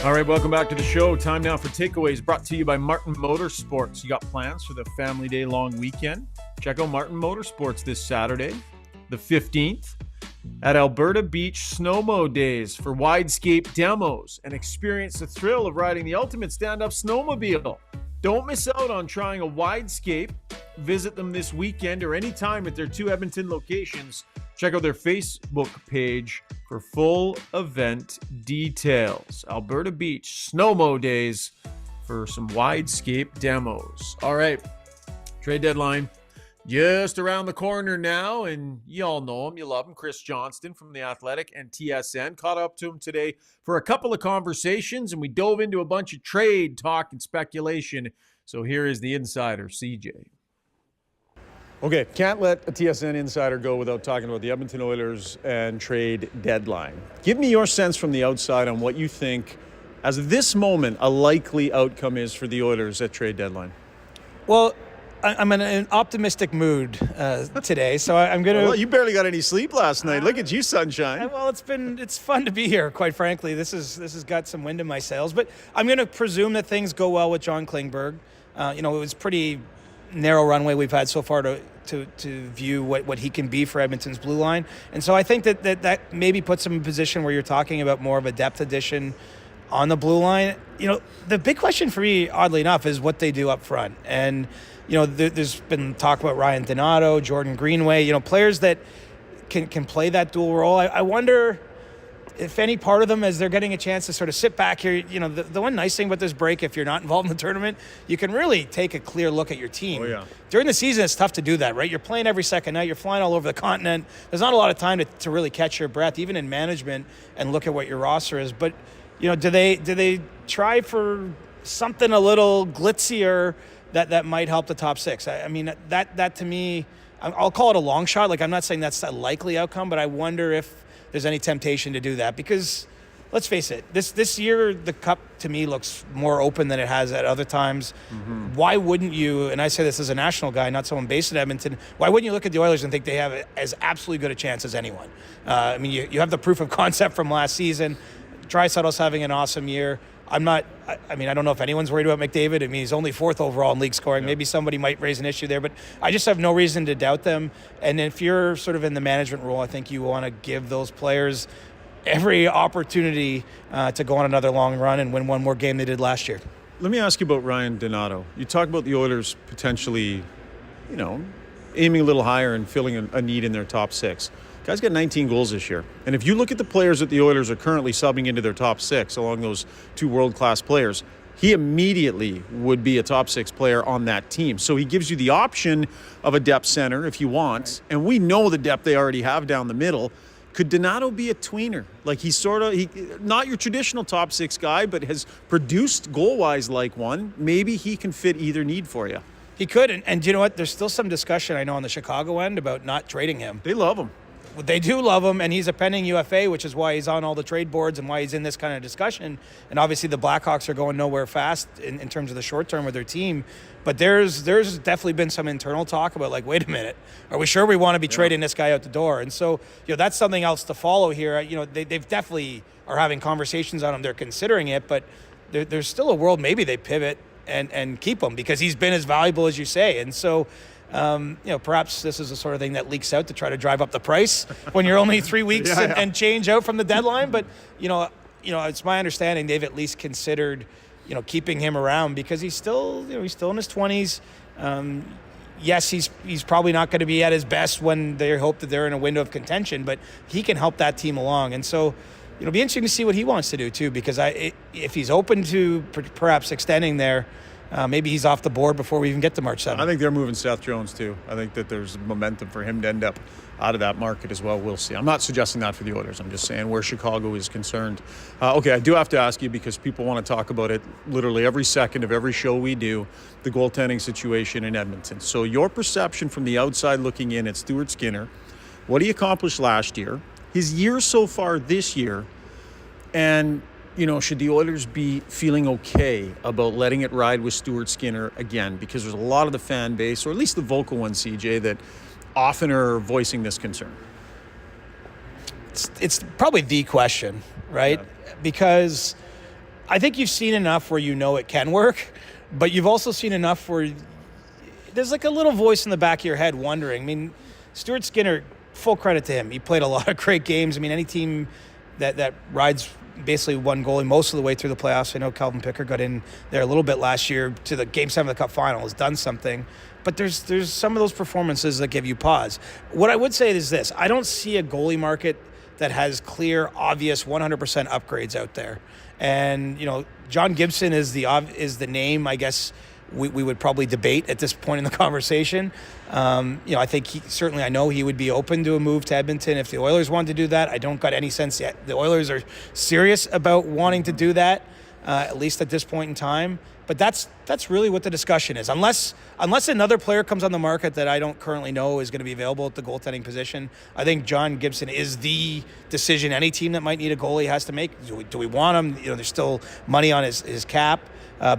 Speaker 1: All right, welcome back to the show. Time now for Takeaways, brought to you by Martin Motorsports. You got plans for the family day long weekend? Check out Martin Motorsports this Saturday, the 15th, at Alberta Beach Snowmo Days for widescape demos and experience the thrill of riding the ultimate stand-up snowmobile. Don't miss out on trying a widescape. Visit them this weekend or anytime at their 2 Edmonton locations. Check out their Facebook page for full event details. Alberta Beach Snowmo Days for some widescape demos. All right, trade deadline just around the corner now, and you all know him, you love him. Chris Johnston from The Athletic and TSN caught up to him today for a couple of conversations, and we dove into a bunch of trade talk and speculation. So here is the insider, CJ. Okay, can't let a TSN insider go without talking about the Edmonton Oilers and trade deadline. Give me your sense from the outside on what you think, as of this moment, a likely outcome is for the Oilers at trade deadline.
Speaker 8: Well, I'm in an optimistic mood today, so I'm going to...
Speaker 1: Well, you barely got any sleep last night. Look at you, sunshine.
Speaker 8: Well, it's fun to be here, quite frankly. This has got some wind in my sails, but I'm going to presume that things go well with John Klingberg. It was pretty narrow runway we've had so far to view what he can be for Edmonton's blue line. And so I think that maybe puts him in a position where you're talking about more of a depth addition on the blue line. The big question for me, oddly enough, is what they do up front. And, there's been talk about Ryan Donato, Jordan Greenway, players that can play that dual role. I wonder if any part of them, as they're getting a chance to sort of sit back here, the one nice thing about this break, if you're not involved in the tournament, you can really take a clear look at your team.
Speaker 1: Oh, yeah.
Speaker 8: During the season, it's tough to do that, right? You're playing every second night. You're flying all over the continent. There's not a lot of time to really catch your breath, even in management, and look at what your roster is. But, do they try for something a little glitzier that might help the top six? I mean, that to me, I'll call it a long shot. Like, I'm not saying that's a likely outcome, but I wonder if there's any temptation to do that, because let's face it, this year the cup to me looks more open than it has at other times. Mm-hmm. Why wouldn't you, and I say this as a national guy, not someone based in Edmonton, why wouldn't you look at the Oilers and think they have as absolutely good a chance as anyone? You have the proof of concept from last season. Draisaitl's having an awesome year. I don't know if anyone's worried about McDavid. He's only 4th overall in league scoring. Yeah. Maybe somebody might raise an issue there, but I just have no reason to doubt them. And if you're sort of in the management role, I think you want to give those players every opportunity to go on another long run and win one more game they did last year.
Speaker 1: Let me ask you about Ryan Donato. You talk about the Oilers potentially, aiming a little higher and filling a need in their top six. Guy's got 19 goals this year. And if you look at the players that the Oilers are currently subbing into their top six, along those 2 world-class players, he immediately would be a top 6 player on that team. So he gives you the option of a depth center if you want. And we know the depth they already have down the middle. Could Donato be a tweener? Like, he's not your traditional top 6 guy, but has produced goal-wise like one. Maybe he can fit either need for you.
Speaker 8: He could. And you know what? There's still some discussion, I know, on the Chicago end about not trading him.
Speaker 1: They love him.
Speaker 8: they do love him, and he's a pending UFA, which is why he's on all the trade boards and why he's in this kind of discussion. And obviously the Blackhawks are going nowhere fast in terms of the short term with their team. But there's definitely been some internal talk about, like, wait a minute, are we sure we want to be trading this guy out the door? And so, that's something else to follow here. They've definitely are having conversations on him. They're considering it, but there's still a world maybe they pivot and keep him because he's been as valuable as you say. And so, perhaps this is the sort of thing that leaks out to try to drive up the price when you're only 3 weeks and change out from the deadline. But, it's my understanding they've at least considered, keeping him around because he's still in his 20s. Yes, he's probably not going to be at his best when they hope that they're in a window of contention, but he can help that team along. And so it'll be interesting to see what he wants to do too, because if he's open to perhaps extending there, maybe he's off the board before we even get to March 7th.
Speaker 1: I think they're moving Seth Jones too. I think that there's momentum for him to end up out of that market as well. We'll see. I'm not suggesting that for the Oilers. I'm just saying where Chicago is concerned. Okay, I do have to ask you because people want to talk about it literally every second of every show we do, the goaltending situation in Edmonton. So your perception from the outside looking in at Stuart Skinner, what he accomplished last year, his year so far this year, and should the Oilers be feeling okay about letting it ride with Stuart Skinner again? Because there's a lot of the fan base, or at least the vocal ones, CJ, that often are voicing this concern.
Speaker 8: It's probably the question, right? Yeah. Because I think you've seen enough where it can work, but you've also seen enough where there's like a little voice in the back of your head wondering. I mean, Stuart Skinner, full credit to him. He played a lot of great games. I mean, any team that rides basically one goalie most of the way through the playoffs. I know Calvin Pickard got in there a little bit last year to the Game 7 of the Cup final, has done something. But there's some of those performances that give you pause. What I would say is this. I don't see a goalie market that has clear, obvious 100% upgrades out there. And, John Gibson is the name, I guess, we would probably debate at this point in the conversation. I think I know he would be open to a move to Edmonton if the Oilers wanted to do that. I don't got any sense yet the Oilers are serious about wanting to do that, at least at this point in time. But that's really what the discussion is. Unless another player comes on the market that I don't currently know is going to be available at the goaltending position, I think John Gibson is the decision any team that might need a goalie has to make. Do we want him? There's still money on his cap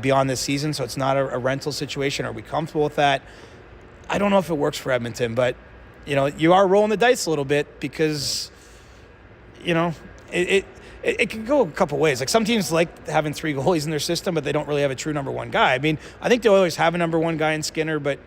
Speaker 8: beyond this season, so it's not a rental situation. Are we comfortable with that? I don't know if it works for Edmonton, but you are rolling the dice a little bit because it can go a couple ways. Like some teams like having three goalies in their system, but they don't really have a true number one guy. I mean, I think the Oilers have a number one guy in Skinner, but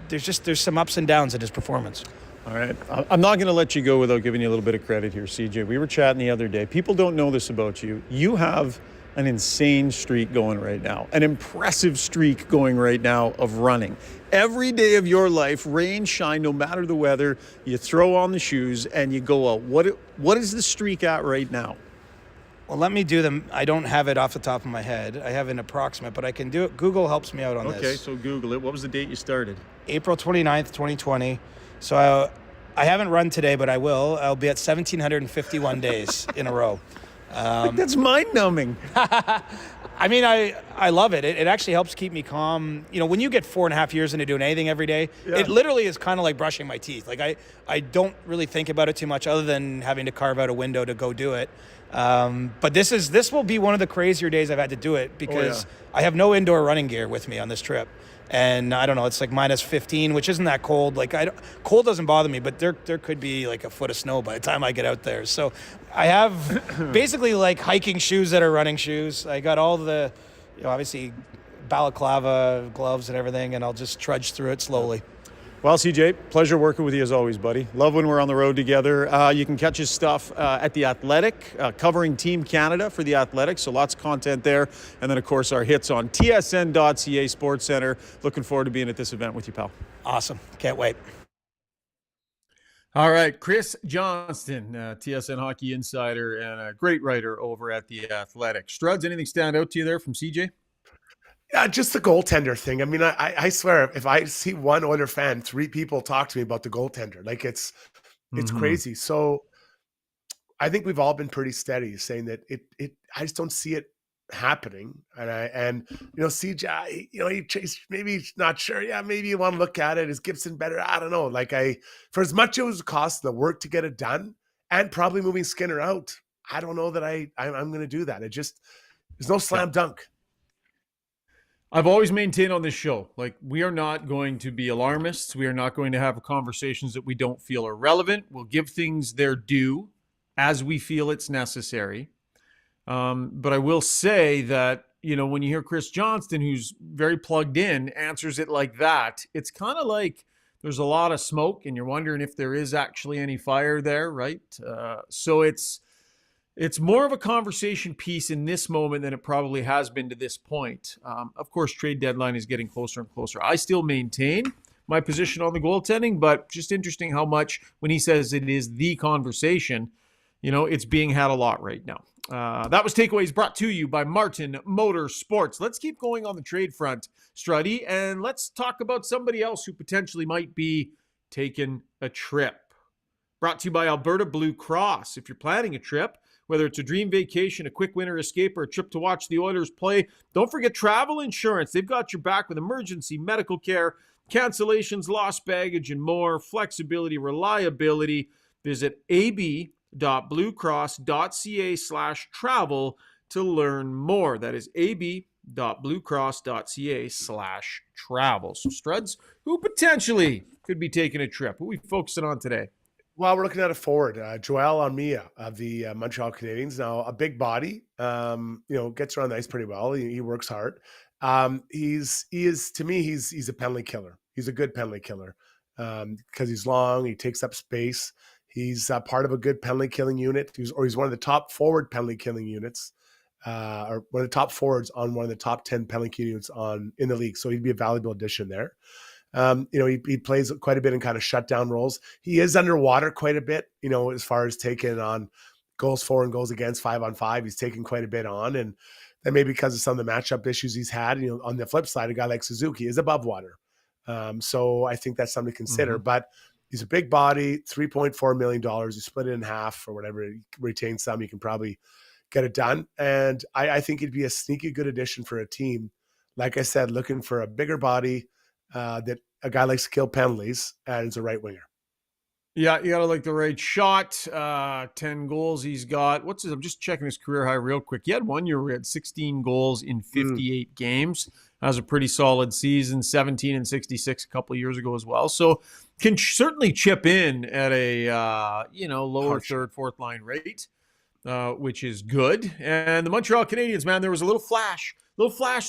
Speaker 8: there's some ups and downs in his performance.
Speaker 1: All right. I'm not going to let you go without giving you a little bit of credit here, CJ. We were chatting the other day. People don't know this about you. You have an insane streak going right now, an impressive streak going right now of running. Every day of your life, rain, shine, no matter the weather, you throw on the shoes and you go out. What is the streak at right now?
Speaker 8: Well, let me do them. I don't have it off the top of my head. I have an approximate, but I can do it. Google helps me out on this.
Speaker 1: Okay, so Google it. What was the date you started?
Speaker 8: April 29th, 2020. So I haven't run today, but I will. I'll be at 1,751 days in a row.
Speaker 1: That's mind-numbing.
Speaker 8: I mean, I love it. It actually helps keep me calm. When you get 4.5 years into doing anything every day, It literally is kind of like brushing my teeth. Like I don't really think about it too much other than having to carve out a window to go do it. But this will be one of the crazier days I've had to do it because I have no indoor running gear with me on this trip. And I don't know, it's like minus 15, which isn't that cold. Like cold doesn't bother me, but there could be like a foot of snow by the time I get out there. So I have basically like hiking shoes that are running shoes. I got all the, obviously balaclava gloves and everything, and I'll just trudge through it slowly.
Speaker 1: Well, CJ, pleasure working with you as always, buddy. Love when we're on the road together. You can catch his stuff at The Athletic, covering Team Canada for The Athletic, so lots of content there. And then, of course, our hits on tsn.ca Sports Center. Looking forward to being at this event with you, pal.
Speaker 8: Awesome. Can't wait.
Speaker 1: All right, Chris Johnston, TSN Hockey Insider and a great writer over at The Athletic. Struds, anything stand out to you there from CJ?
Speaker 2: Yeah, just the goaltender thing. I mean, I swear, if I see one Oiler fan, 3 people talk to me about the goaltender. Like it's crazy. So I think we've all been pretty steady saying that I just don't see it happening. And CJ, he chased, maybe he's not sure. Yeah, maybe you want to look at it. Is Gibson better? I don't know. For as much it was costing the work to get it done and probably moving Skinner out, I don't know that I'm going to do that. There's no slam dunk.
Speaker 1: I've always maintained on this show, we are not going to be alarmists. We are not going to have conversations that we don't feel are relevant. We'll give things their due as we feel it's necessary. But I will say that, when you hear Chris Johnston, who's very plugged in, answers it like that, it's kind of like there's a lot of smoke and you're wondering if there is actually any fire there, right? So it's more of a conversation piece in this moment than it probably has been to this point. Of course, trade deadline is getting closer and closer. I still maintain my position on the goaltending, but just interesting how much, when he says it is the conversation, it's being had a lot right now. That was Takeaways brought to you by Martin Motorsports. Let's keep going on the trade front, Struddy, and let's talk about somebody else who potentially might be taking a trip. Brought to you by Alberta Blue Cross. If you're planning a trip, whether it's a dream vacation, a quick winter escape, or a trip to watch the Oilers play, don't forget travel insurance. They've got your back with emergency medical care, cancellations, lost baggage, and more. Flexibility, reliability. Visit ab.bluecross.ca/travel to learn more. That is ab.bluecross.ca/travel. So Struds, who potentially could be taking a trip? Who are we focusing on today?
Speaker 2: Well, we're looking at a forward, Joel Armia of the Montreal Canadiens. Now, a big body, gets around the ice pretty well. He works hard. He's to me, he's a penalty killer. He's a good penalty killer because he's long. He takes up space. He's part of a good penalty killing unit. He's one of the top forward penalty killing units, or one of the top forwards on one of the top 10 penalty killing units in the league. So he'd be a valuable addition there. He plays quite a bit in kind of shutdown roles. He is underwater quite a bit, as far as taking on goals for and goals against 5-on-5. He's taken quite a bit on. And that may be because of some of the matchup issues he's had. On the flip side, a guy like Suzuki is above water. So I think that's something to consider. But he's a big body, $3.4 million. You split it in half or whatever, you retain some, you can probably get it done. And I think it'd be a sneaky good addition for a team. Like I said, looking for a bigger body, that a guy likes to kill penalties and is a right winger.
Speaker 1: Yeah, you got to like the right shot. 10 goals he's got. I'm just checking his career high real quick. He had 1 year where he had 16 goals in 58 games. That was a pretty solid season. 17 and 66 a couple of years ago as well. So can certainly chip in at a lower third, fourth line rate, which is good. And the Montreal Canadiens, man, there was a little flash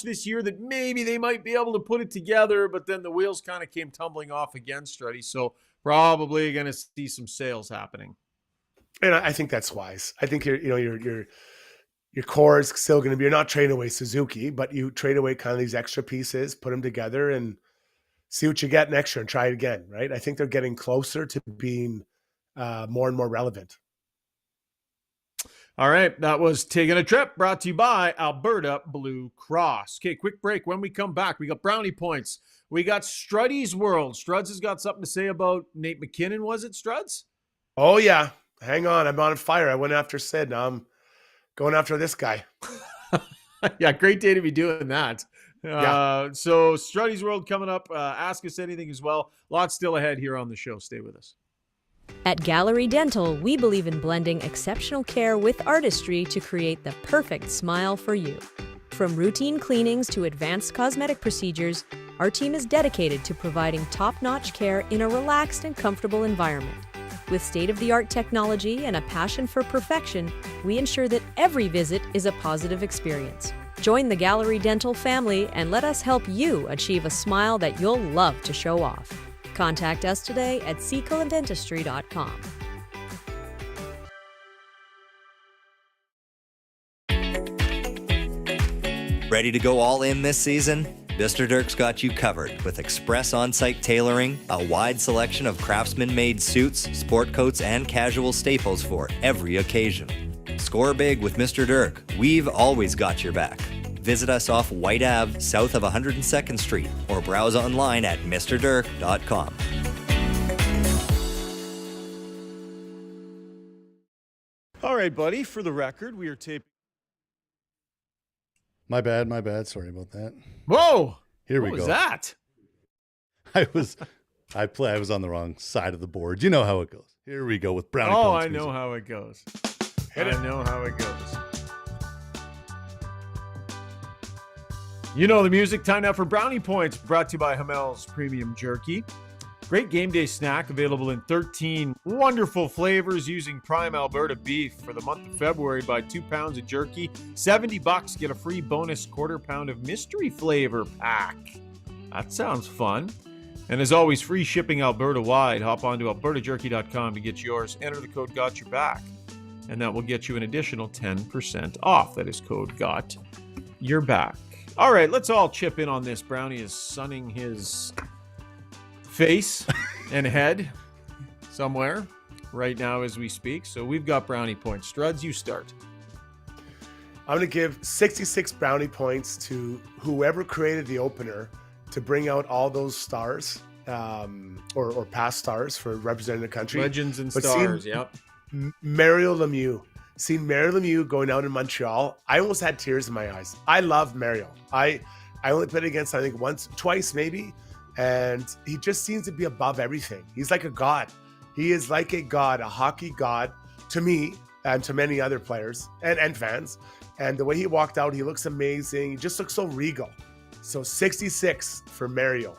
Speaker 1: this year that maybe they might be able to put it together, but then the wheels kind of came tumbling off again, Struddy. So probably going to see some sales happening.
Speaker 2: And I think that's wise. I think your core is still going to be, you're not trading away Suzuki, but you trade away kind of these extra pieces, put them together and see what you get next year and try it again, right? I think they're getting closer to being more and more relevant.
Speaker 1: All right, that was Taking a Trip, brought to you by Alberta Blue Cross. Okay, quick break. When we come back, we got brownie points. We got Struddy's World. Struds has got something to say about Nate McKinnon, was it, Struds?
Speaker 2: Oh, yeah. Hang on. I'm on fire. I went after Sid. Now I'm going after this guy.
Speaker 1: Yeah, great day to be doing that.
Speaker 2: Yeah.
Speaker 1: So Struddy's World coming up. Ask us anything as well. Lots still ahead here on the show. Stay with us.
Speaker 9: At Gallery Dental, we believe in blending exceptional care with artistry to create the perfect smile for you. From routine cleanings to advanced cosmetic procedures, our team is dedicated to providing top-notch care in a relaxed and comfortable environment. With state-of-the-art technology and a passion for perfection, we ensure that every visit is a positive experience. Join the Gallery Dental family and let us help you achieve a smile that you'll love to show off. Contact us today at secolandentistry.com.
Speaker 10: Ready to go all in this season? Mr. Dirk's got you covered with express on-site tailoring, a wide selection of craftsman-made suits, sport coats, and casual staples for every occasion. Score big with Mr. Dirk. We've always got your back. Visit us off White Ave, south of 102nd Street, or browse online at mrdirk.com.
Speaker 1: All right, buddy. For the record, we are taping
Speaker 4: My bad. Sorry about that.
Speaker 1: Whoa!
Speaker 4: Here we
Speaker 1: What
Speaker 4: go.
Speaker 1: was that?
Speaker 4: I was on the wrong side of the board. You know how it goes. Here we go with Brownie
Speaker 1: Oh,
Speaker 4: points
Speaker 1: I know
Speaker 4: music.
Speaker 1: how it goes.
Speaker 2: Hit it.
Speaker 1: I know how it goes. You know the music. Time now for Brownie Points, brought to you by Hamel's Premium Jerky. Great game day snack available in 13 wonderful flavors using Prime Alberta beef. For the month of February, buy 2 pounds of jerky, $70, get a free bonus quarter pound of mystery flavor pack. That sounds fun. And as always, free shipping Alberta-wide. Hop on to albertajerky.com to get yours. Enter the code GOTYOURBACK, and that will get you an additional 10% off. That is code GOT-YOURBACK. All right, let's all chip in on this. Brownie is sunning his face and head somewhere right now as we speak. So we've got brownie points. Struds, you start.
Speaker 2: I'm going to give 66 brownie points to whoever created the opener to bring out all those stars or past stars for representing the country.
Speaker 1: Legends and
Speaker 2: But
Speaker 1: stars, yep.
Speaker 2: Mario Lemieux. Seeing Mario Lemieux going out in Montreal, I almost had tears in my eyes. I love Mario. I only played against, I think, twice maybe, and he just seems to be above everything. He's like a god. He is like a god, a hockey god to me and to many other players and fans. And the way he walked out, he looks amazing. He just looks so regal. So 66 for Mario.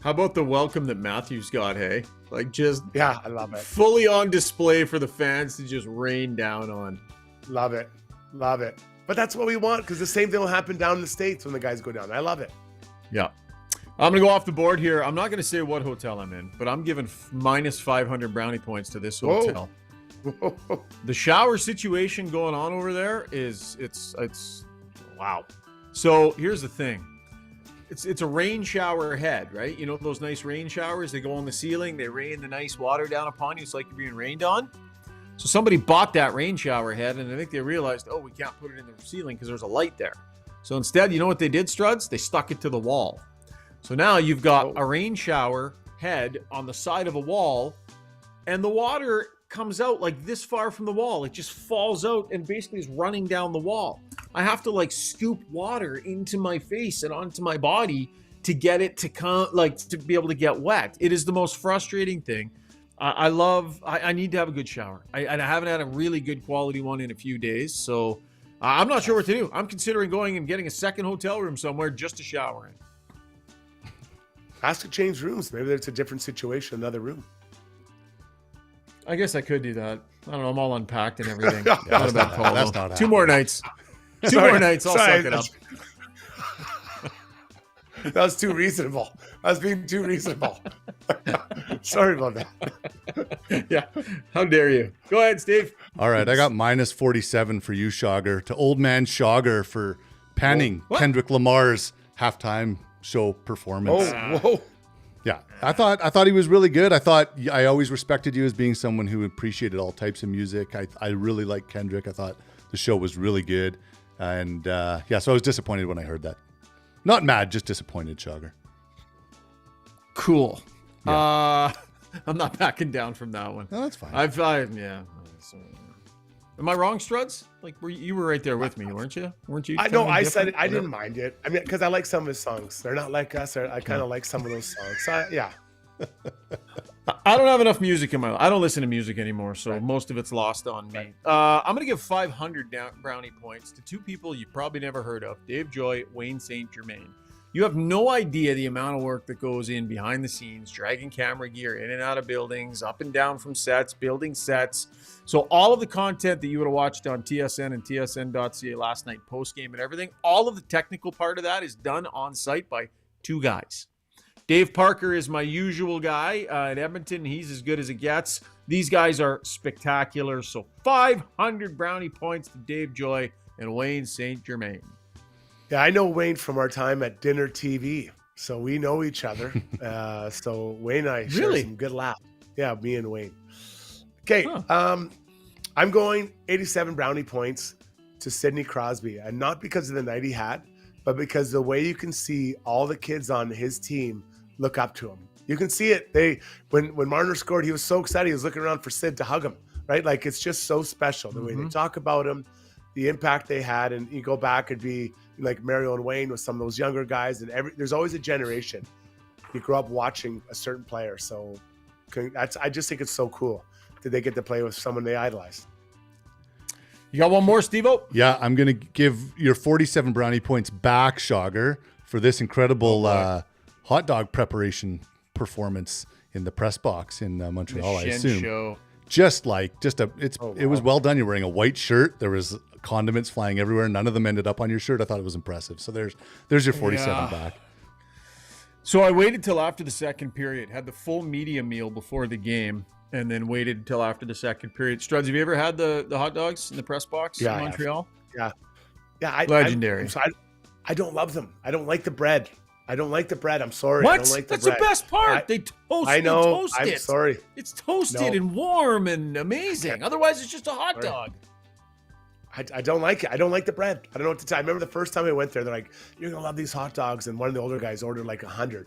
Speaker 1: How about the welcome that Matthews got, hey? Like just
Speaker 2: Yeah, I love it.
Speaker 1: fully on display for the fans to just rain down on.
Speaker 2: Love it. Love it. But that's what we want, because the same thing will happen down in the States when the guys go down. I love it.
Speaker 1: Yeah. I'm going to go off the board here. I'm not going to say what hotel I'm in, but I'm giving minus 500 brownie points to this hotel.
Speaker 2: Whoa.
Speaker 1: The shower situation going on over there is it's wow. So here's the thing. It's a rain shower head, right? You know those nice rain showers, they go on the ceiling, they rain the nice water down upon you. It's like you're being rained on. So somebody bought that rain shower head, and I think they realized, oh, we can't put it in the ceiling because there's a light there. So instead, you know what they did, Struds? They stuck it to the wall. So now you've got a rain shower head on the side of a wall, and the water comes out like this far from the wall. It just falls out and basically is running down the wall. I have to like scoop water into my face and onto my body to get it to come, like to be able to get wet. It is the most frustrating thing. I need to have a good shower. I haven't had a really good quality one in a few days. So I'm not sure what to do. I'm considering going and getting a second hotel room somewhere just to shower in.
Speaker 2: Ask to change rooms. Maybe it's a different situation, another room.
Speaker 1: I guess I could do that. I don't know. I'm all unpacked and everything.
Speaker 2: Yeah,
Speaker 1: Not a bad call.
Speaker 4: that's
Speaker 1: though.
Speaker 4: not
Speaker 1: Two more nights. Two more nights. I'll suck it up.
Speaker 2: That was too reasonable. I was being too reasonable. Sorry about that.
Speaker 1: Yeah. How dare you? Go ahead, Steve.
Speaker 4: All right, I got minus 47 for you, Schauger, to old man Schauger for panning
Speaker 1: What?
Speaker 4: Kendrick Lamar's halftime show performance.
Speaker 2: Whoa.
Speaker 4: Yeah, I thought he was really good. I always respected you as being someone who appreciated all types of music. I really liked Kendrick. I thought the show was really good. And so I was disappointed when I heard that. Not mad, just disappointed, Schauger.
Speaker 1: Cool. I'm not backing down from that one.
Speaker 4: No, that's fine.
Speaker 1: Yeah. Am I wrong, Struds? Like you were right there with me, weren't you? Weren't you?
Speaker 2: I know. I said
Speaker 1: different?
Speaker 2: it. I didn't mind it. I mean, because I like some of his songs. They're not like us. I kind of like some of those songs. So yeah.
Speaker 1: I don't have enough music in my life. I don't listen to music anymore, so most of it's lost on me. I'm going to give 500 brownie points to two people you've probably never heard of, Dave Joy, Wayne St. Germain. You have no idea the amount of work that goes in behind the scenes, dragging camera gear in and out of buildings, up and down from sets, building sets. So all of the content that you would have watched on TSN and TSN.ca last night, post-game and everything, all of the technical part of that is done on site by two guys. Dave Parker is my usual guy in Edmonton. He's as good as it gets. These guys are spectacular. So 500 brownie points to Dave Joy and Wayne St. Germain.
Speaker 2: Yeah, I know Wayne from our time at Dinner TV, so we know each other. So Wayne and I share some good laughs. Yeah, me and Wayne. Okay, I'm going 87 brownie points to Sidney Crosby, and not because of the night he had, but because the way you can see all the kids on his team look up to him. You can see it. When Marner scored, he was so excited. He was looking around for Sid to hug him, right? Like, it's just so special the way they talk about him. the impact they had. And you go back and be like Mario and Wayne with some of those younger guys, and there's always a generation. You grow up watching a certain player. So I just think it's so cool that they get to play with someone they idolize.
Speaker 1: You got one more, Steve-O?
Speaker 4: Yeah, I'm going to give your 47 brownie points back, Shogger, for this incredible hot dog preparation performance in the press box in Montreal, I assume.
Speaker 1: Show.
Speaker 4: It was well done. You're wearing a white shirt. There was condiments flying everywhere. None of them ended up on your shirt. I thought it was impressive. So there's your 47 back.
Speaker 1: So I waited till after the second period, had the full media meal before the game, and then waited until after the second period. Struds, have you ever had the hot dogs in the press box in Montreal?
Speaker 2: Yeah.
Speaker 1: Legendary.
Speaker 2: I don't love them. I don't like the bread. I'm sorry.
Speaker 1: What?
Speaker 2: I don't like the
Speaker 1: That's
Speaker 2: bread.
Speaker 1: the best part. They toast
Speaker 2: I'm
Speaker 1: it.
Speaker 2: sorry.
Speaker 1: It's toasted and warm and amazing. Otherwise, it's just a hot dog.
Speaker 2: I don't like it. I don't like the bread. I don't know what to tell. I remember the first time I went there, they're like, "You're going to love these hot dogs." And one of the older guys ordered like 100.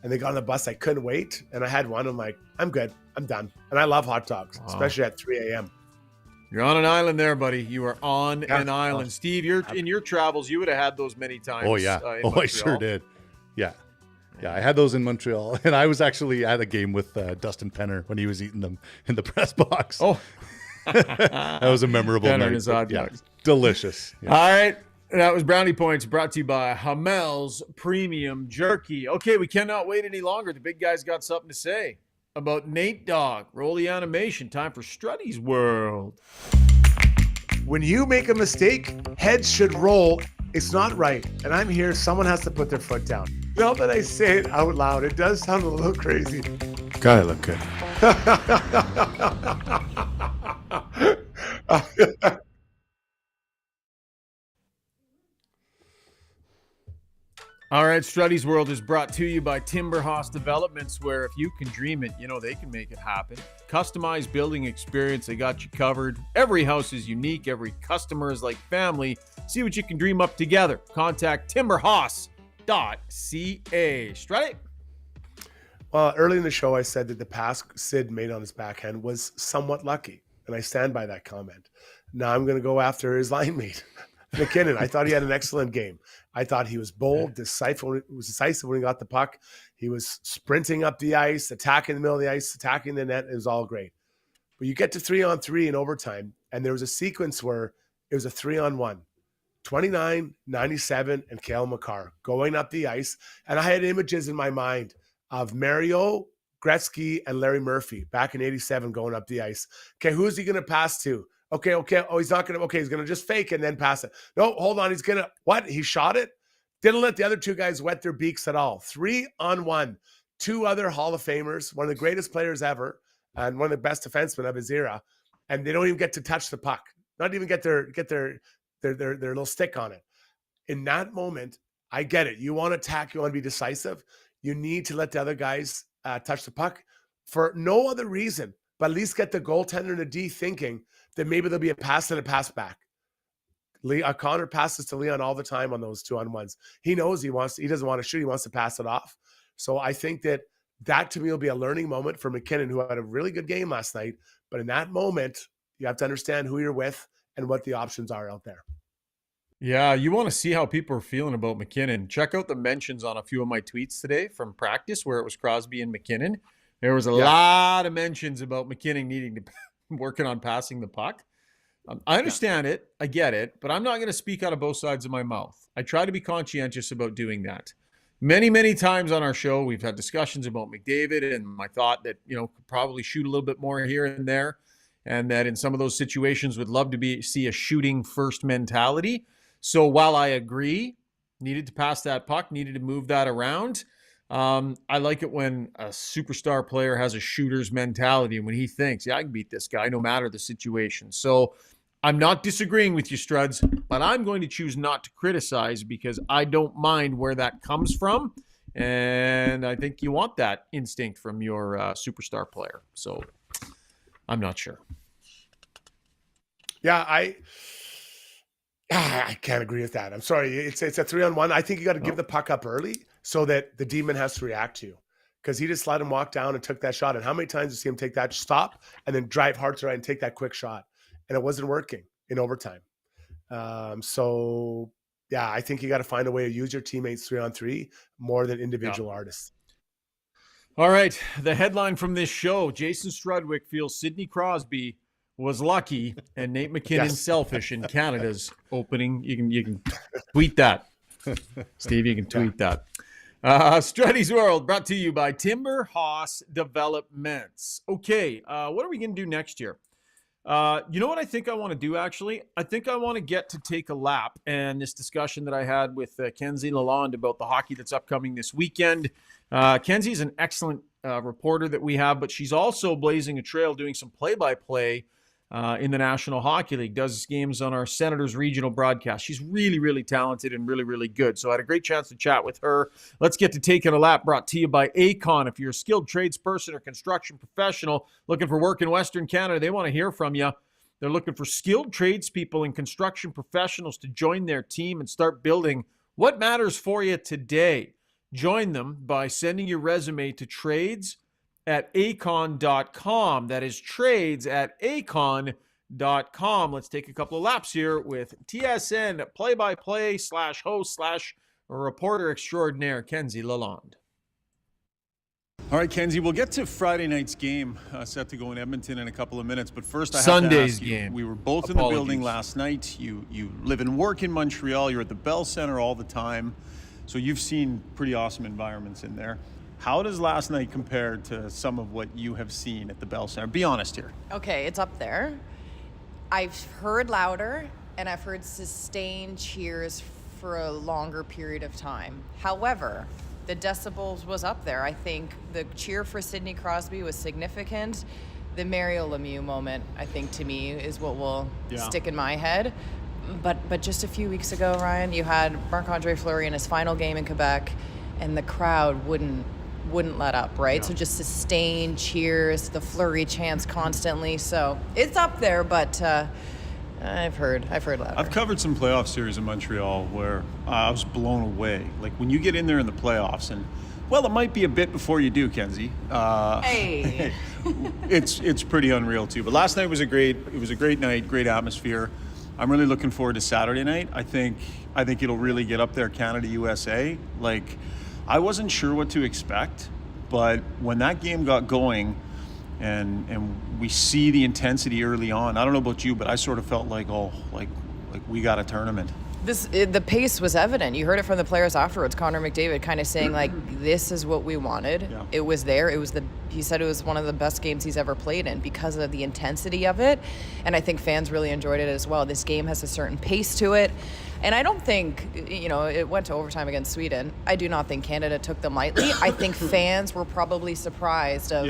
Speaker 2: And they got on the bus. I couldn't wait. And I had one. I'm like, I'm good. I'm done. And I love hot dogs, especially at 3 a.m.
Speaker 1: You're on an island there, buddy. You are on an island. Steve, in your travels, you would have had those many times.
Speaker 4: Oh, yeah. I sure did. Yeah. Yeah, I had those in Montreal. And I was actually at a game with Dustin Penner when he was eating them in the press box.
Speaker 1: Oh.
Speaker 4: That was a memorable
Speaker 1: Penner
Speaker 4: night.
Speaker 1: and his hot dogs.
Speaker 4: Delicious. Yeah.
Speaker 1: All right. That was Brownie Points brought to you by Hamel's Premium Jerky. Okay, we cannot wait any longer. The big guy's got something to say about Nate Dogg. Roll the animation. Time for Struddy's World.
Speaker 2: When you make a mistake, heads should roll. It's not right. And I'm here. Someone has to put their foot down. Now that I say it out loud, it does sound a little crazy.
Speaker 6: God, I look good.
Speaker 1: All right, Struddy's World is brought to you by Timberhouse Developments, where if you can dream it, they can make it happen. Customized building experience, they got you covered. Every house is unique. Every customer is like family. See what you can dream up together. Contact timberhouse.ca. Struddy?
Speaker 2: Well, early in the show, I said that the pass Sid made on his backhand was somewhat lucky, and I stand by that comment. Now I'm going to go after his line mate, McKinnon. I thought he had an excellent game. I thought he was bold, decisive when he got the puck. He was sprinting up the ice, attacking the middle of the ice, attacking the net. It was all great. But you get to 3-on-3 in overtime, and there was a sequence where it was a 3-on-1. 29, 97, and Cale Makar going up the ice. And I had images in my mind of Mario, Gretzky, and Larry Murphy back in 87 going up the ice. Okay, who's he going to pass to? Okay. Oh, he's not going to. Okay, he's going to just fake and then pass it. No, hold on. He's going to. What? He shot it? Didn't let the other two guys wet their beaks at all. 3-on-1. Two other Hall of Famers, one of the greatest players ever, and one of the best defensemen of his era. And they don't even get to touch the puck. Not even get their little stick on it. In that moment, I get it. You want to attack. You want to be decisive. You need to let the other guys touch the puck for no other reason, but at least get the goaltender and the D thinking that maybe there'll be a pass and a pass back. Connor passes to Leon all the time on those 2-on-1s. He knows he doesn't want to shoot. He wants to pass it off. So I think that to me will be a learning moment for McKinnon, who had a really good game last night. But in that moment, you have to understand who you're with and what the options are out there.
Speaker 1: Yeah, you want to see how people are feeling about McKinnon. Check out the mentions on a few of my tweets today from practice where it was Crosby and McKinnon. There was a lot of mentions about McKinnon needing to working on passing the puck. I understand it. I get it. But I'm not going to speak out of both sides of my mouth. I try to be conscientious about doing that. Many, many times on our show, we've had discussions about McDavid and my thought that, could probably shoot a little bit more here and there. And that in some of those situations would love to see a shooting first mentality. So while I agree, needed to pass that puck, needed to move that around, I like it when a superstar player has a shooter's mentality and when he thinks, I can beat this guy no matter the situation. So I'm not disagreeing with you, Struds, but I'm going to choose not to criticize because I don't mind where that comes from. And I think you want that instinct from your superstar player. So I'm not sure.
Speaker 2: Yeah, I can't agree with that. I'm sorry. It's a 3-on-1. I think you got to give the puck up early so that the demon has to react to you, because he just let him walk down and took that shot. And how many times you see him take that stop and then drive hard to right and take that quick shot? And it wasn't working in overtime. So yeah, I think you got to find a way to use your teammates 3-on-3 more than individual artists.
Speaker 1: All right. The headline from this show, Jason Strudwick feels Sidney Crosby was lucky and Nate McKinnon selfish in Canada's opening. You can tweet that. Steve, you can tweet that. Struddy's World brought to you by Timber Hoss Developments. Okay, what are we going to do next year? You know what I think I want to do, actually? I think I want to get to take a lap and this discussion that I had with Kenzie Lalonde about the hockey that's upcoming this weekend. Kenzie is an excellent reporter that we have, but she's also blazing a trail doing some play-by-play in the National Hockey League, does games on our Senators regional broadcast. She's really, really talented and really, really good. So I had a great chance to chat with her. Let's get to Taking a Lap, brought to you by Acon. If you're a skilled tradesperson or construction professional looking for work in Western Canada, they want to hear from you. They're looking for skilled tradespeople and construction professionals to join their team and start building what matters for you today. Join them by sending your resume to trades@acon.com. That is trades@acon.com. Let's take a couple of laps here with TSN play-by-play /host/reporter extraordinaire Kenzie Lalonde. All right, Kenzie, we'll get to Friday night's game set to go in Edmonton in a couple of minutes. But first, I have
Speaker 11: Sunday's
Speaker 1: to ask you,
Speaker 11: game.
Speaker 1: we were both in the building last night. You live and work in Montreal. You're at the Bell Center all the time. So you've seen pretty awesome environments in there. How does last night compare to some of what you have seen at the Bell Center? Be honest here.
Speaker 12: Okay, it's up there. I've heard louder, and I've heard sustained cheers for a longer period of time. However, the decibels was up there. I think the cheer for Sidney Crosby was significant. The Mario Lemieux moment, I think, to me, is what will stick in my head. But just a few weeks ago, Ryan, you had Marc-Andre Fleury in his final game in Quebec, and the crowd wouldn't let up, right? So just sustained cheers, the Fleury chants constantly. So it's up there, but I've heard louder.
Speaker 1: I've covered some playoff series in Montreal where I was blown away. Like when you get in there in the playoffs, and well, it might be a bit before you do, Kenzie.
Speaker 12: Hey,
Speaker 1: it's pretty unreal too. But last night was a great night, great atmosphere. I'm really looking forward to Saturday night. I think it'll really get up there, Canada, USA. Like, I wasn't sure what to expect, but when that game got going and we see the intensity early on, I don't know about you, but I sort of felt like we got a tournament.
Speaker 12: The pace was evident. You heard it from the players afterwards. Connor McDavid kind of saying, like, this is what we wanted. Yeah. It was there. He said it was one of the best games he's ever played in because of the intensity of it. And I think fans really enjoyed it as well. This game has a certain pace to it. And I don't think, it went to overtime against Sweden. I do not think Canada took them lightly. I think fans were probably surprised of,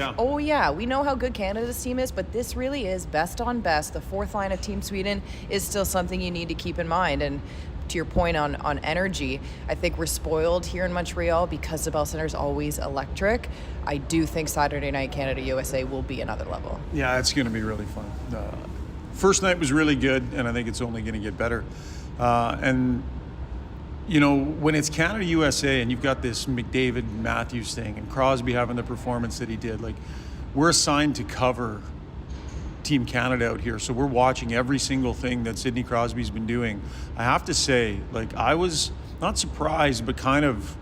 Speaker 12: we know how good Canada's team is, but this really is best on best. The fourth line of Team Sweden is still something you need to keep in mind. And to your point on energy, I think we're spoiled here in Montreal because the Bell Center is always electric. I do think Saturday night Canada-USA will be another level.
Speaker 1: Yeah, it's going to be really fun. First night was really good, and I think it's only going to get better. And when it's Canada-USA and you've got this McDavid-Matthews thing and Crosby having the performance that he did, like, we're assigned to cover Team Canada out here, so we're watching every single thing that Sidney Crosby's been doing. I have to say, like, I was not surprised, but kind of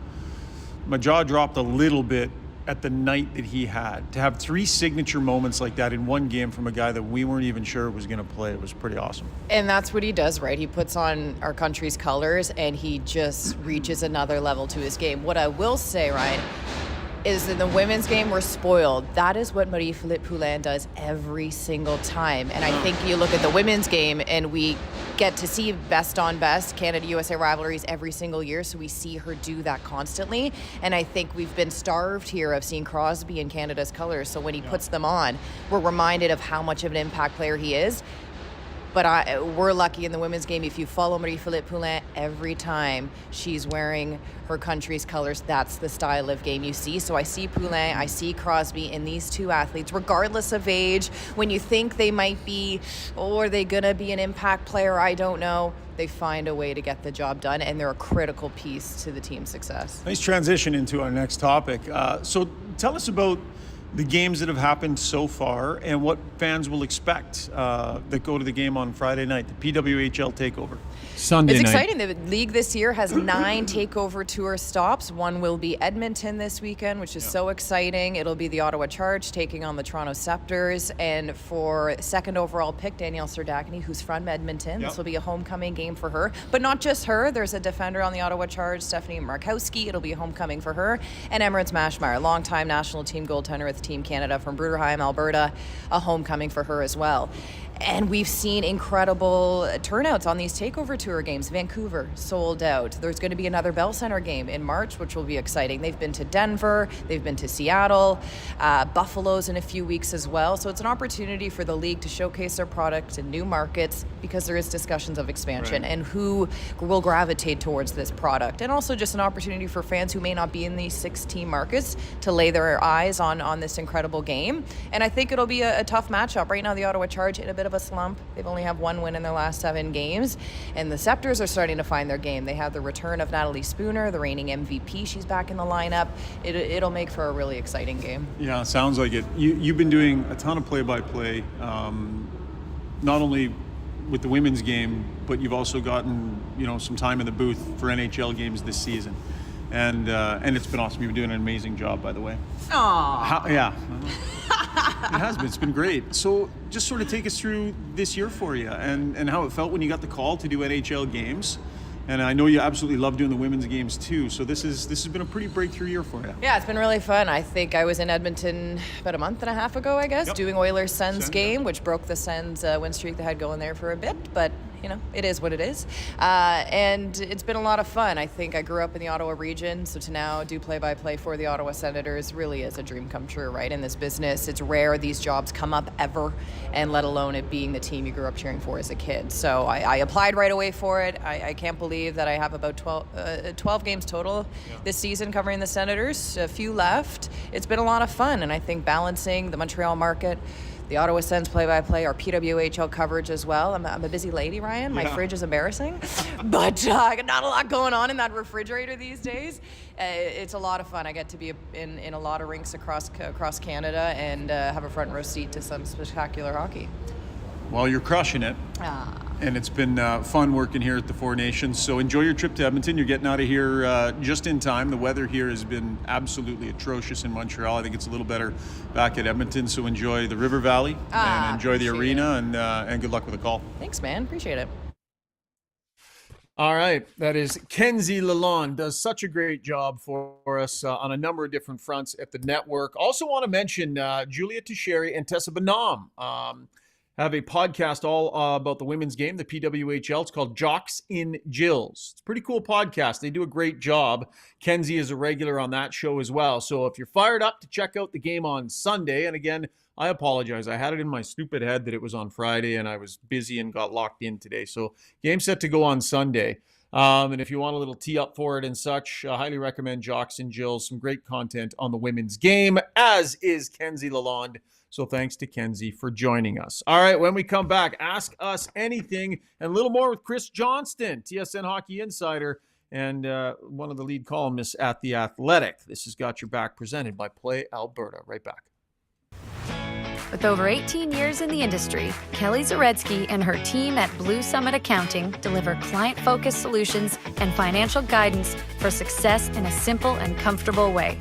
Speaker 1: my jaw dropped a little bit at the night that he had. To have 3 signature moments like that in one game from a guy that we weren't even sure was going to play, it was pretty awesome.
Speaker 12: And that's what he does, right? He puts on our country's colors, and he just reaches another level to his game. What I will say, Ryan, is in the women's game, we're spoiled. That is what Marie-Philippe Poulin does every single time. And I think you look at the women's game, and we get to see best on best Canada-USA rivalries every single year, so we see her do that constantly. And I think we've been starved here of seeing Crosby in Canada's colors, so when he puts them on, we're reminded of how much of an impact player he is. But we're lucky in the women's game. If you follow Marie-Philippe Poulin, every time she's wearing her country's colors, that's the style of game you see. So I see Poulin, I see Crosby in these two athletes, regardless of age. When you think they might be, are they going to be an impact player? I don't know. They find a way to get the job done, and they're a critical piece to the team's success.
Speaker 1: Nice transition into our next topic. So tell us about the games that have happened so far and what fans will expect that go to the game on Friday night, the PWHL takeover. Sunday
Speaker 12: night. It's
Speaker 1: night.
Speaker 12: exciting. The league this year has 9 takeover tour stops. One will be Edmonton this weekend, which is so exciting. It'll be the Ottawa Charge taking on the Toronto Scepters. And for second overall pick, Danielle Serdachny, who's from Edmonton. This will be a homecoming game for her. But not just her. There's a defender on the Ottawa Charge, Stephanie Markowski. It'll be a homecoming for her. And Emirates Mashmeyer, longtime national team goaltender with Team Canada from Bruderheim, Alberta, a homecoming for her as well. And we've seen incredible turnouts on these takeover tour games. Vancouver sold out. There's going to be another Bell Center game in March, which will be exciting. They've been to Denver, they've been to Seattle, Buffalo's in a few weeks as well. So it's an opportunity for the league to showcase their product in new markets, because there is discussions of expansion and who will gravitate towards this product. And also just an opportunity for fans who may not be in these 16 markets to lay their eyes on this incredible game. And I think it'll be a tough matchup. Right now, the Ottawa Charge in a bit of a slump. They've only have 1 win in their last 7 games. And the Scepters are starting to find their game. They have the return of Natalie Spooner, the reigning MVP. She's back in the lineup. It'll make for a really exciting game.
Speaker 1: Yeah, sounds like it. You've been doing a ton of play-by-play, not only with the women's game, but you've also gotten some time in the booth for NHL games this season. And it's been awesome. You've been doing an amazing job, by the way.
Speaker 12: Aww.
Speaker 1: Yeah. It has been. It's been great. So just sort of take us through this year for you and how it felt when you got the call to do NHL games. And I know you absolutely love doing the women's games too. So this has been a pretty breakthrough year for you.
Speaker 12: Yeah, it's been really fun. I think I was in Edmonton about a month and a half ago, I guess, doing Oilers-Sens game, which broke the Sens win streak they had going there for a bit. But it is what it is. And it's been a lot of fun. I think I grew up in the Ottawa region, so to now do play-by-play for the Ottawa Senators really is a dream come true, right? In this business, it's rare these jobs come up ever, and let alone it being the team you grew up cheering for as a kid. So I applied right away for it. I can't believe that I have about 12 games total this season covering the Senators, a few left. It's been a lot of fun, and I think balancing the Montreal market, the Ottawa Sens play-by-play, our PWHL coverage as well. I'm a busy lady, Ryan. My fridge is embarrassing. But not a lot going on in that refrigerator these days. It's a lot of fun. I get to be in a lot of rinks across Canada and have a front row seat to some spectacular hockey.
Speaker 1: Well, you're crushing it. And it's been fun working here at the Four Nations. So enjoy your trip to Edmonton. You're getting out of here just in time. The weather here has been absolutely atrocious in Montreal. I think it's a little better back at Edmonton. So enjoy the River Valley and enjoy the arena and good luck with the call.
Speaker 12: Thanks, man. Appreciate it.
Speaker 1: All right. That is Kenzie Lalonde. Does such a great job for us on a number of different fronts at the network. Also want to mention Julia Teixeira and Tessa Bonhomme. Have a podcast all about the women's game, the PWHL. It's called Jocks in Jills. It's a pretty cool podcast. They do a great job. Kenzie is a regular on that show as well. So if you're fired up to check out the game on Sunday, and again, I apologize. I had it in my stupid head that it was on Friday, and I was busy and got locked in today. So game set to go on Sunday. And if you want a little tee up for it and such, I highly recommend Jocks and Jills. Some great content on the women's game, as is Kenzie Lalonde. So thanks to Kenzie for joining us. All right, when we come back, ask us anything and a little more with Chris Johnston, TSN Hockey Insider, and one of the lead columnists at The Athletic. This has Got Your Back, presented by Play Alberta. Right back.
Speaker 11: With over 18 years in the industry, Kelly Zaretsky and her team at Blue Summit Accounting deliver client-focused solutions and financial guidance for success in a simple and comfortable way.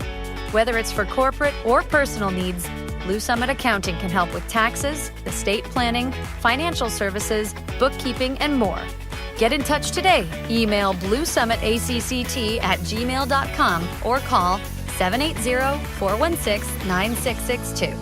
Speaker 11: Whether it's for corporate or personal needs, Blue Summit Accounting can help with taxes, estate planning, financial services, bookkeeping, and more. Get in touch today. Email bluesummitacct@gmail.com or call 780-416-9662.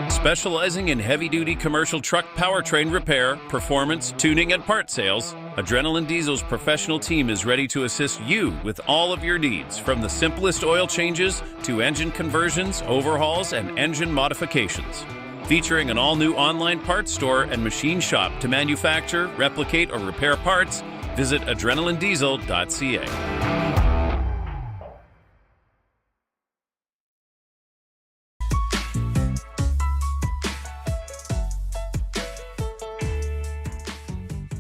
Speaker 13: Specializing in heavy-duty commercial truck powertrain repair, performance, tuning, and part sales, Adrenaline Diesel's professional team is ready to assist you with all of your needs, from the simplest oil changes to engine conversions, overhauls, and engine modifications. Featuring an all-new online parts store and machine shop to manufacture, replicate, or repair parts, visit adrenalinediesel.ca.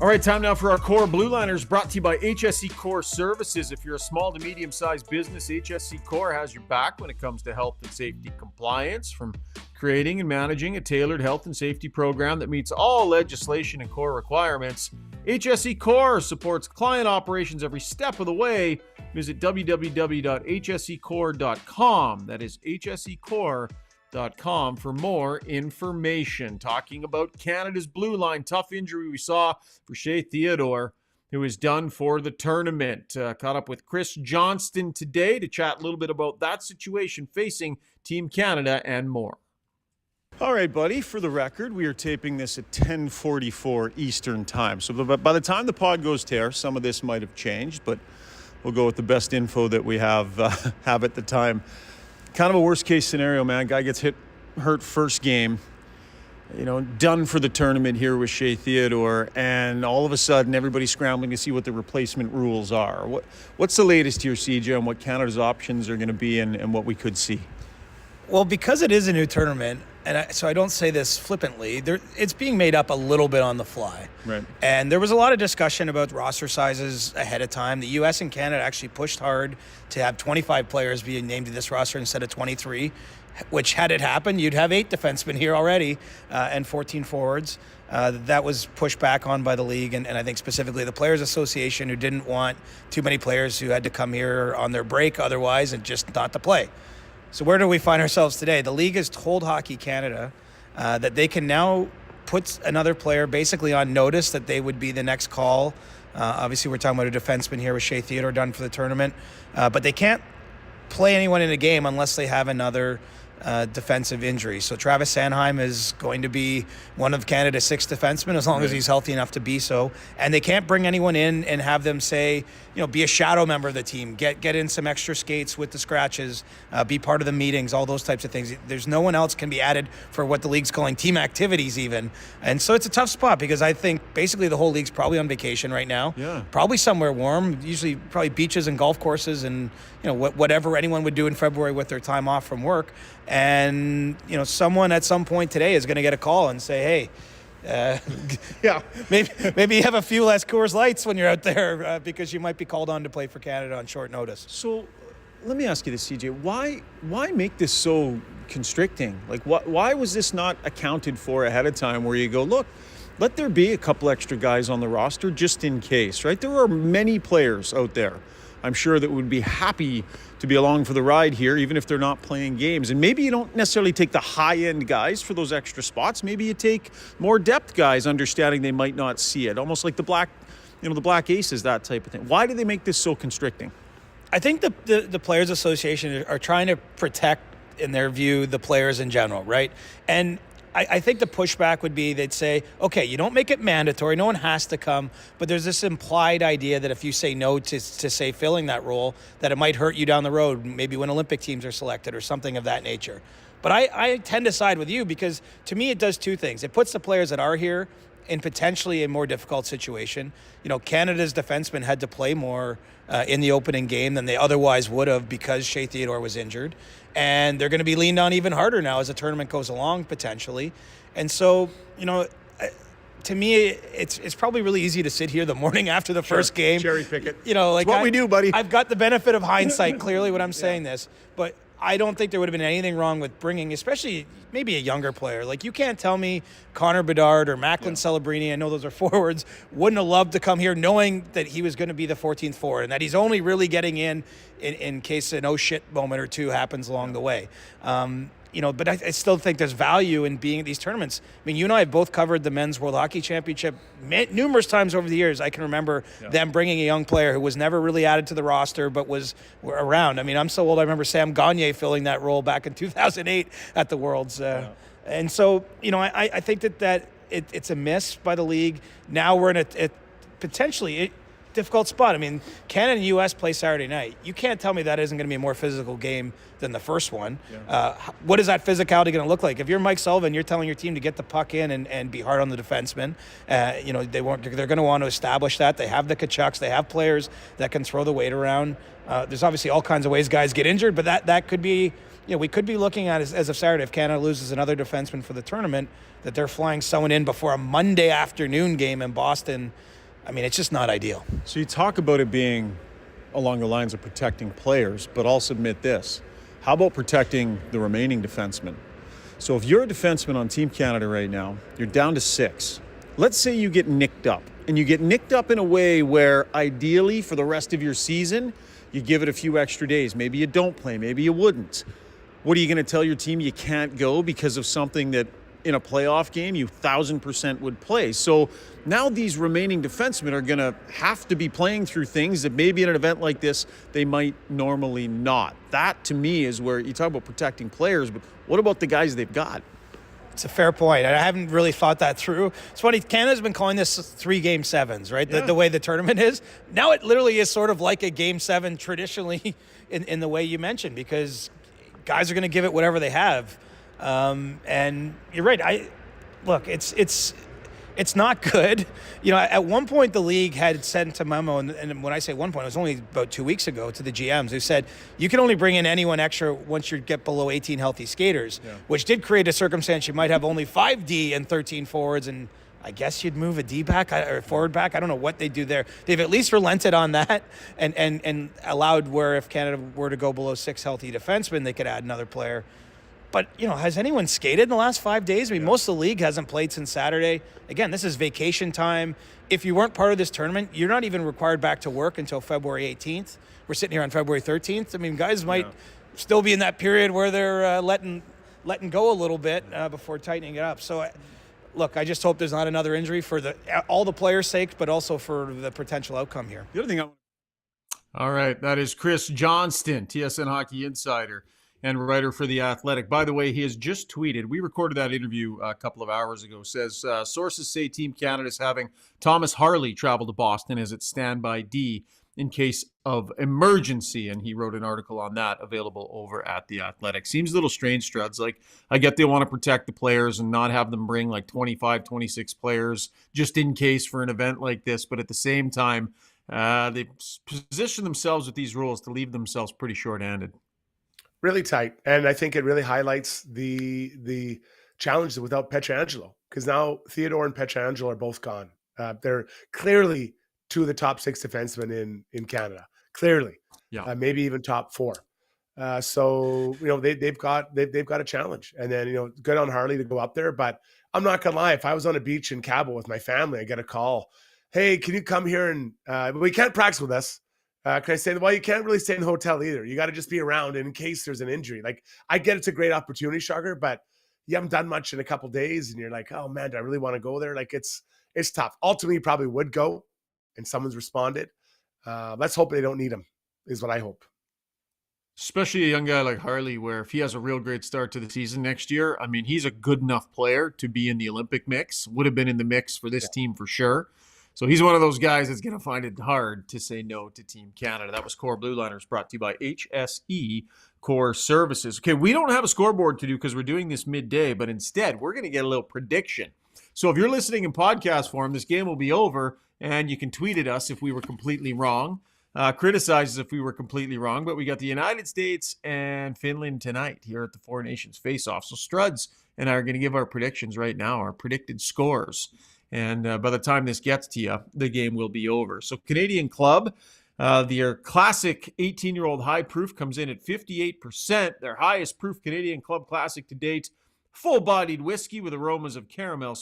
Speaker 1: All right, time now for our Core Blue Liners, brought to you by HSE Core Services. If you're a small to medium-sized business, HSE Core has your back when it comes to health and safety compliance. From creating and managing a tailored health and safety program that meets all legislation and core requirements, HSE Core supports client operations every step of the way. Visit www.hsecore.com. That is hsecore.com for more information. Talking about Canada's blue line, tough injury we saw for Shea Theodore, who is done for the tournament. Caught up with Chris Johnston today to chat a little bit about that situation facing Team Canada and more.
Speaker 14: All right, buddy, for the record, we are taping this at 10:44 Eastern time. So by the time the pod goes to air, some of this might have changed, but we'll go with the best info that we have at the time. Kind of a worst case scenario, man. Guy gets hurt first game, done for the tournament here with Shea Theodore, and all of a sudden everybody's scrambling to see what the replacement rules are. What's the latest here, CJ, on what Canada's options are going to be and what we could see?
Speaker 8: Well, because it is a new tournament, so I don't say this flippantly, it's being made up a little bit on the fly.
Speaker 14: Right.
Speaker 8: And there was a lot of discussion about roster sizes ahead of time. The U.S. and Canada actually pushed hard to have 25 players being named to this roster instead of 23, which, had it happened, you'd have 8 defensemen here already and 14 forwards. That was pushed back on by the league, and I think specifically the Players Association, who didn't want too many players who had to come here on their break otherwise and just not to play. So where do we find ourselves today? The league has told Hockey Canada that they can now put another player basically on notice that they would be the next call. Obviously, we're talking about a defenseman here with Shea Theodore done for the tournament. But they can't play anyone in a game unless they have another defensive injury. So Travis Sanheim is going to be one of Canada's 6 defensemen as long as he's healthy enough to be so. And they can't bring anyone in and have them say, be a shadow member of the team, get in some extra skates with the scratches, be part of the meetings, all those types of things. There's no one else can be added for what the league's calling team activities even. And so it's a tough spot because I think basically the whole league's probably on vacation right now.
Speaker 14: Yeah.
Speaker 8: Probably somewhere warm, usually probably beaches and golf courses and whatever anyone would do in February with their time off from work. And, someone at some point today is going to get a call and say, hey, maybe you have a few less Coors Lights when you're out there because you might be called on to play for Canada on short notice.
Speaker 14: So let me ask you this, CJ. Why make this so constricting? Like, why was this not accounted for ahead of time where you go, look, let there be a couple extra guys on the roster just in case, right? There are many players out there, I'm sure, that would be happy to be along for the ride here, even if they're not playing games. And maybe you don't necessarily take the high-end guys for those extra spots. Maybe you take more depth guys, understanding they might not see it. Almost like the Black Aces, that type of thing. Why do they make this so constricting?
Speaker 8: I think the Players Association are trying to protect, in their view, the players in general, right? And I think the pushback would be they'd say, okay, you don't make it mandatory. No one has to come. But there's this implied idea that if you say no to say filling that role, that it might hurt you down the road, maybe when Olympic teams are selected or something of that nature. But I tend to side with you because to me it does two things. It puts the players that are here in potentially a more difficult situation. Canada's defensemen had to play more in the opening game than they otherwise would have because Shea Theodore was injured. And they're going to be leaned on even harder now as the tournament goes along, potentially. And so, to me, it's probably really easy to sit here the morning after the first game.
Speaker 14: Cherry pick it.
Speaker 8: Like
Speaker 14: it's what we do, buddy.
Speaker 8: I've got the benefit of hindsight, clearly, when I'm saying this. But I don't think there would have been anything wrong with bringing, especially maybe a younger player. Like, you can't tell me Connor Bedard or Macklin Celebrini, I know those are forwards, wouldn't have loved to come here knowing that he was going to be the 14th forward and that he's only really getting in case an oh shit moment or two happens along the way. But I still think there's value in being at these tournaments. I mean, you and I have both covered the Men's World Hockey Championship numerous times over the years. I can remember them bringing a young player who was never really added to the roster but was around. I mean, I'm so old, I remember Sam Gagner filling that role back in 2008 at the Worlds. And so, I think that it's a miss by the league. Now we're in a potentially difficult spot. I mean, Canada and U.S. play Saturday night. You can't tell me that isn't going to be a more physical game than the first one. What is that physicality going to look like? If you're Mike Sullivan, you're telling your team to get the puck in and be hard on the defensemen. They're going to want to establish that. They have the Kachucks. They have players that can throw the weight around. There's obviously all kinds of ways guys get injured, but that could be, we could be looking at as of Saturday, if Canada loses another defenseman for the tournament, that they're flying someone in before a Monday afternoon game in Boston I mean, it's just not ideal.
Speaker 14: So you talk about it being along the lines of protecting players, but I'll submit this. How about protecting the remaining defensemen? So if you're a defenseman on Team Canada right now, you're down to 6. Let's say you get nicked up, and you get nicked up in a way where ideally for the rest of your season, you give it a few extra days. Maybe you don't play, maybe you wouldn't. What are you going to tell your team you can't go because of something that in a playoff game you 1,000% would play? So now these remaining defensemen are going to have to be playing through things that maybe in an event like this they might normally not. That to me is where you talk about protecting players, but what about the guys they've got?
Speaker 8: It's a fair point. I haven't really thought that through. It's funny, Canada's been calling this 3 Game 7s, right?
Speaker 14: Yeah.
Speaker 8: The way the tournament is. Now it literally is sort of like a Game 7 traditionally in the way you mentioned, because guys are going to give it whatever they have. And you're right. Look, it's not good. You know, at one point the league had sent a memo, and when I say one point, it was only about 2 weeks ago, to the GMs who said you can only bring in anyone extra once you get below 18 healthy skaters, which did create a circumstance you might have only 5 D and 13 forwards, and I guess you'd move a D back or forward back. I don't know what they do there. They've at least relented on that and allowed where if Canada were to go below 6 healthy defensemen, they could add another player. But, you know, has anyone skated in the last 5 days? I mean, most of the league hasn't played since Saturday. Again, this is vacation time. If you weren't part of this tournament, you're not even required back to work until February 18th. We're sitting here on February 13th. I mean, guys might still be in that period where they're letting go a little bit before tightening it up. So, look, I just hope there's not another injury for all the players' sake, but also for the potential outcome here.
Speaker 14: The other thing
Speaker 1: All right, that is Chris Johnston, TSN Hockey Insider and writer for The Athletic. By the way, he has just tweeted, we recorded that interview a couple of hours ago, says, sources say Team Canada is having Thomas Harley travel to Boston as its standby D in case of emergency. And he wrote an article on that available over at The Athletic. Seems a little strange, Struds. Like, I get they want to protect the players and not have them bring like 25, 26 players just in case for an event like this. But at the same time, they position themselves with these rules to leave themselves pretty short-handed.
Speaker 2: Really tight. And I think it really highlights the challenge without Pietrangelo, because now Theodore and Pietrangelo are both gone. They're clearly 2 of the top 6 defensemen in Canada. Clearly.
Speaker 1: Yeah.
Speaker 2: Maybe even top 4. So, you know, they've got a challenge. And then, you know, good on Harley to go up there. But I'm not going to lie. If I was on a beach in Cabo with my family, I get a call. Hey, can you come here and we can't practice with us. Can I say, well, you can't really stay in the hotel either. You got to just be around in case there's an injury. Like, I get it's a great opportunity, Sugar, but you haven't done much in a couple of days, and you're like, oh man, do I really want to go there? Like, it's tough. Ultimately, you probably would go, and someone's responded. Let's hope they don't need him, is what I hope.
Speaker 1: Especially a young guy like Harley, where if he has a real great start to the season next year, I mean, he's a good enough player to be in the Olympic mix, would have been in the mix for this team for sure. So he's one of those guys that's going to find it hard to say no to Team Canada. That was Core Blue Liners, brought to you by HSE Core Services. Okay, we don't have a scoreboard to do because we're doing this midday, but instead we're going to get a little prediction. So if you're listening in podcast form, this game will be over, and you can tweet at us if we were completely wrong, criticize us if we were completely wrong. But we got the United States and Finland tonight here at the Four Nations Face-Off. So Struds and I are going to give our predictions right now, our predicted scores. And by the time this gets to you, the game will be over. So Canadian Club, their classic 18-year-old high proof comes in at 58%. Their highest proof Canadian Club classic to date. Full-bodied whiskey with aromas of caramel,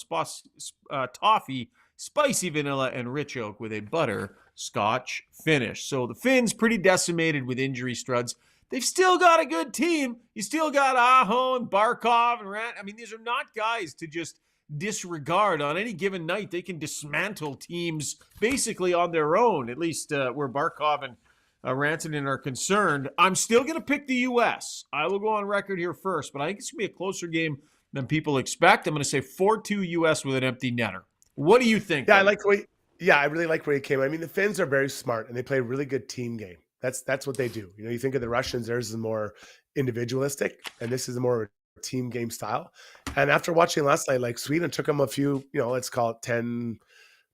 Speaker 1: toffee, spicy vanilla, and rich oak with a butterscotch finish. So the Finns pretty decimated with injury, Struds. They've still got a good team. You still got Aho and Barkov and Rant. I mean, these are not guys to just disregard. On any given night. They can dismantle teams basically on their own, at least where Barkov and Rantanen are concerned. I'm still going to pick the U.S. I will go on record here first, but I think it's going to be a closer game than people expect. I'm going to say 4-2 U.S. with an empty netter. What do you think?
Speaker 2: Yeah, I really like where he came. I mean, the Finns are very smart, and they play a really good team game. That's what they do. You know, you think of the Russians, theirs is more individualistic, and this is more team game style. And after watching last night, like, Sweden took them a few, you know, let's call it 10,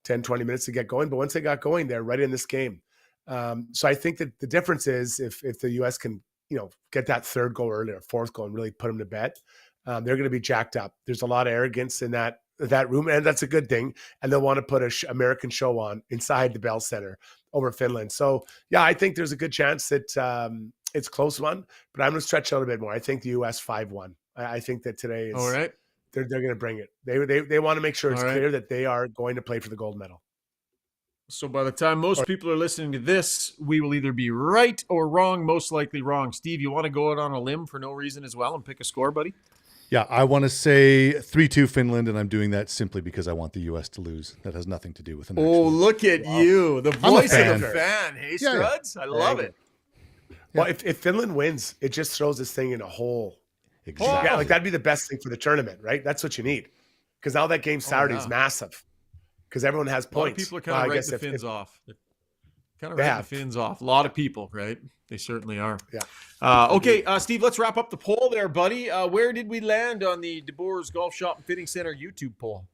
Speaker 2: 20 minutes to get going. But once they got going, they're right in this game. So I think that the difference is if the U.S. can, you know, get that 3rd goal early or 4th goal and really put them to bed, they're going to be jacked up. There's a lot of arrogance in that that room, and that's a good thing. And they'll want to put a American show on inside the Bell Center over Finland. So yeah, I think there's a good chance that it's a close one, but I'm going to stretch out a bit more. I think the U.S. 5-1. I think that today is
Speaker 1: all right.
Speaker 2: They're going to bring it. They want to make sure it's
Speaker 1: all right.
Speaker 2: clear that they are going to play for the gold medal.
Speaker 1: So by the time most people are listening to this, we will either be right or wrong, most likely wrong. Steve, you want to go out on a limb for no reason as well and pick a score, buddy?
Speaker 4: Yeah, I want to say 3-2 Finland, and I'm doing that simply because I want the U.S. to lose. That has nothing to do with it.
Speaker 1: Oh, look at you. The voice of the fan. Hey, Struds? I love it.
Speaker 2: Well, if Finland wins, it just throws this thing in a hole.
Speaker 4: Exactly.
Speaker 2: Yeah, like that'd be the best thing for the tournament, right? That's what you need. Because now that game Saturday is massive. Because everyone has points.
Speaker 1: A lot of people are kind of writing the Finns off. They're kind of writing the Finns off. A lot of people, right? They certainly are.
Speaker 2: Yeah.
Speaker 1: Okay, Steve, let's wrap up the poll there, buddy. Where did we land on the DeBoer's Golf Shop and Fitting Center YouTube poll?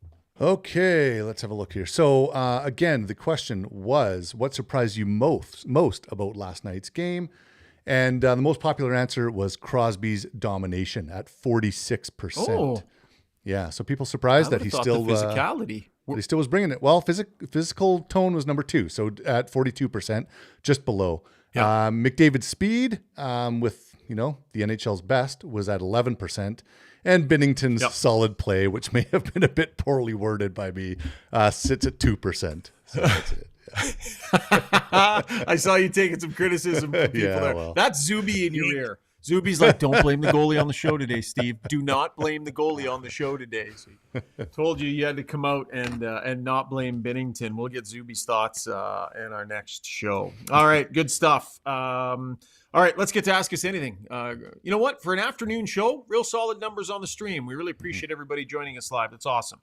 Speaker 4: Okay, let's have a look here. So, again, the question was, what surprised you most about last night's game? And the most popular answer was Crosby's domination at 46%.
Speaker 1: Oh.
Speaker 4: Yeah, so people surprised that he still
Speaker 1: physicality.
Speaker 4: But he still was bringing it. Well, physical tone was number 2, so at 42%, just below.
Speaker 1: Yeah.
Speaker 4: McDavid's speed, with the NHL's best, was at 11%, and Binnington's solid play, which may have been a bit poorly worded by me, sits at 2%. So that's it.
Speaker 1: I saw you taking some criticism from people there.
Speaker 4: Well.
Speaker 1: That's Zuby in your ear. Zuby's like, don't blame the goalie on the show today, Steve. Do not blame the goalie on the show today. So told you had to come out and not blame Binnington. We'll get Zuby's thoughts in our next show. All right, good stuff. All right, let's get to Ask Us Anything. You know what? For an afternoon show, real solid numbers on the stream. We really appreciate everybody joining us live. That's awesome.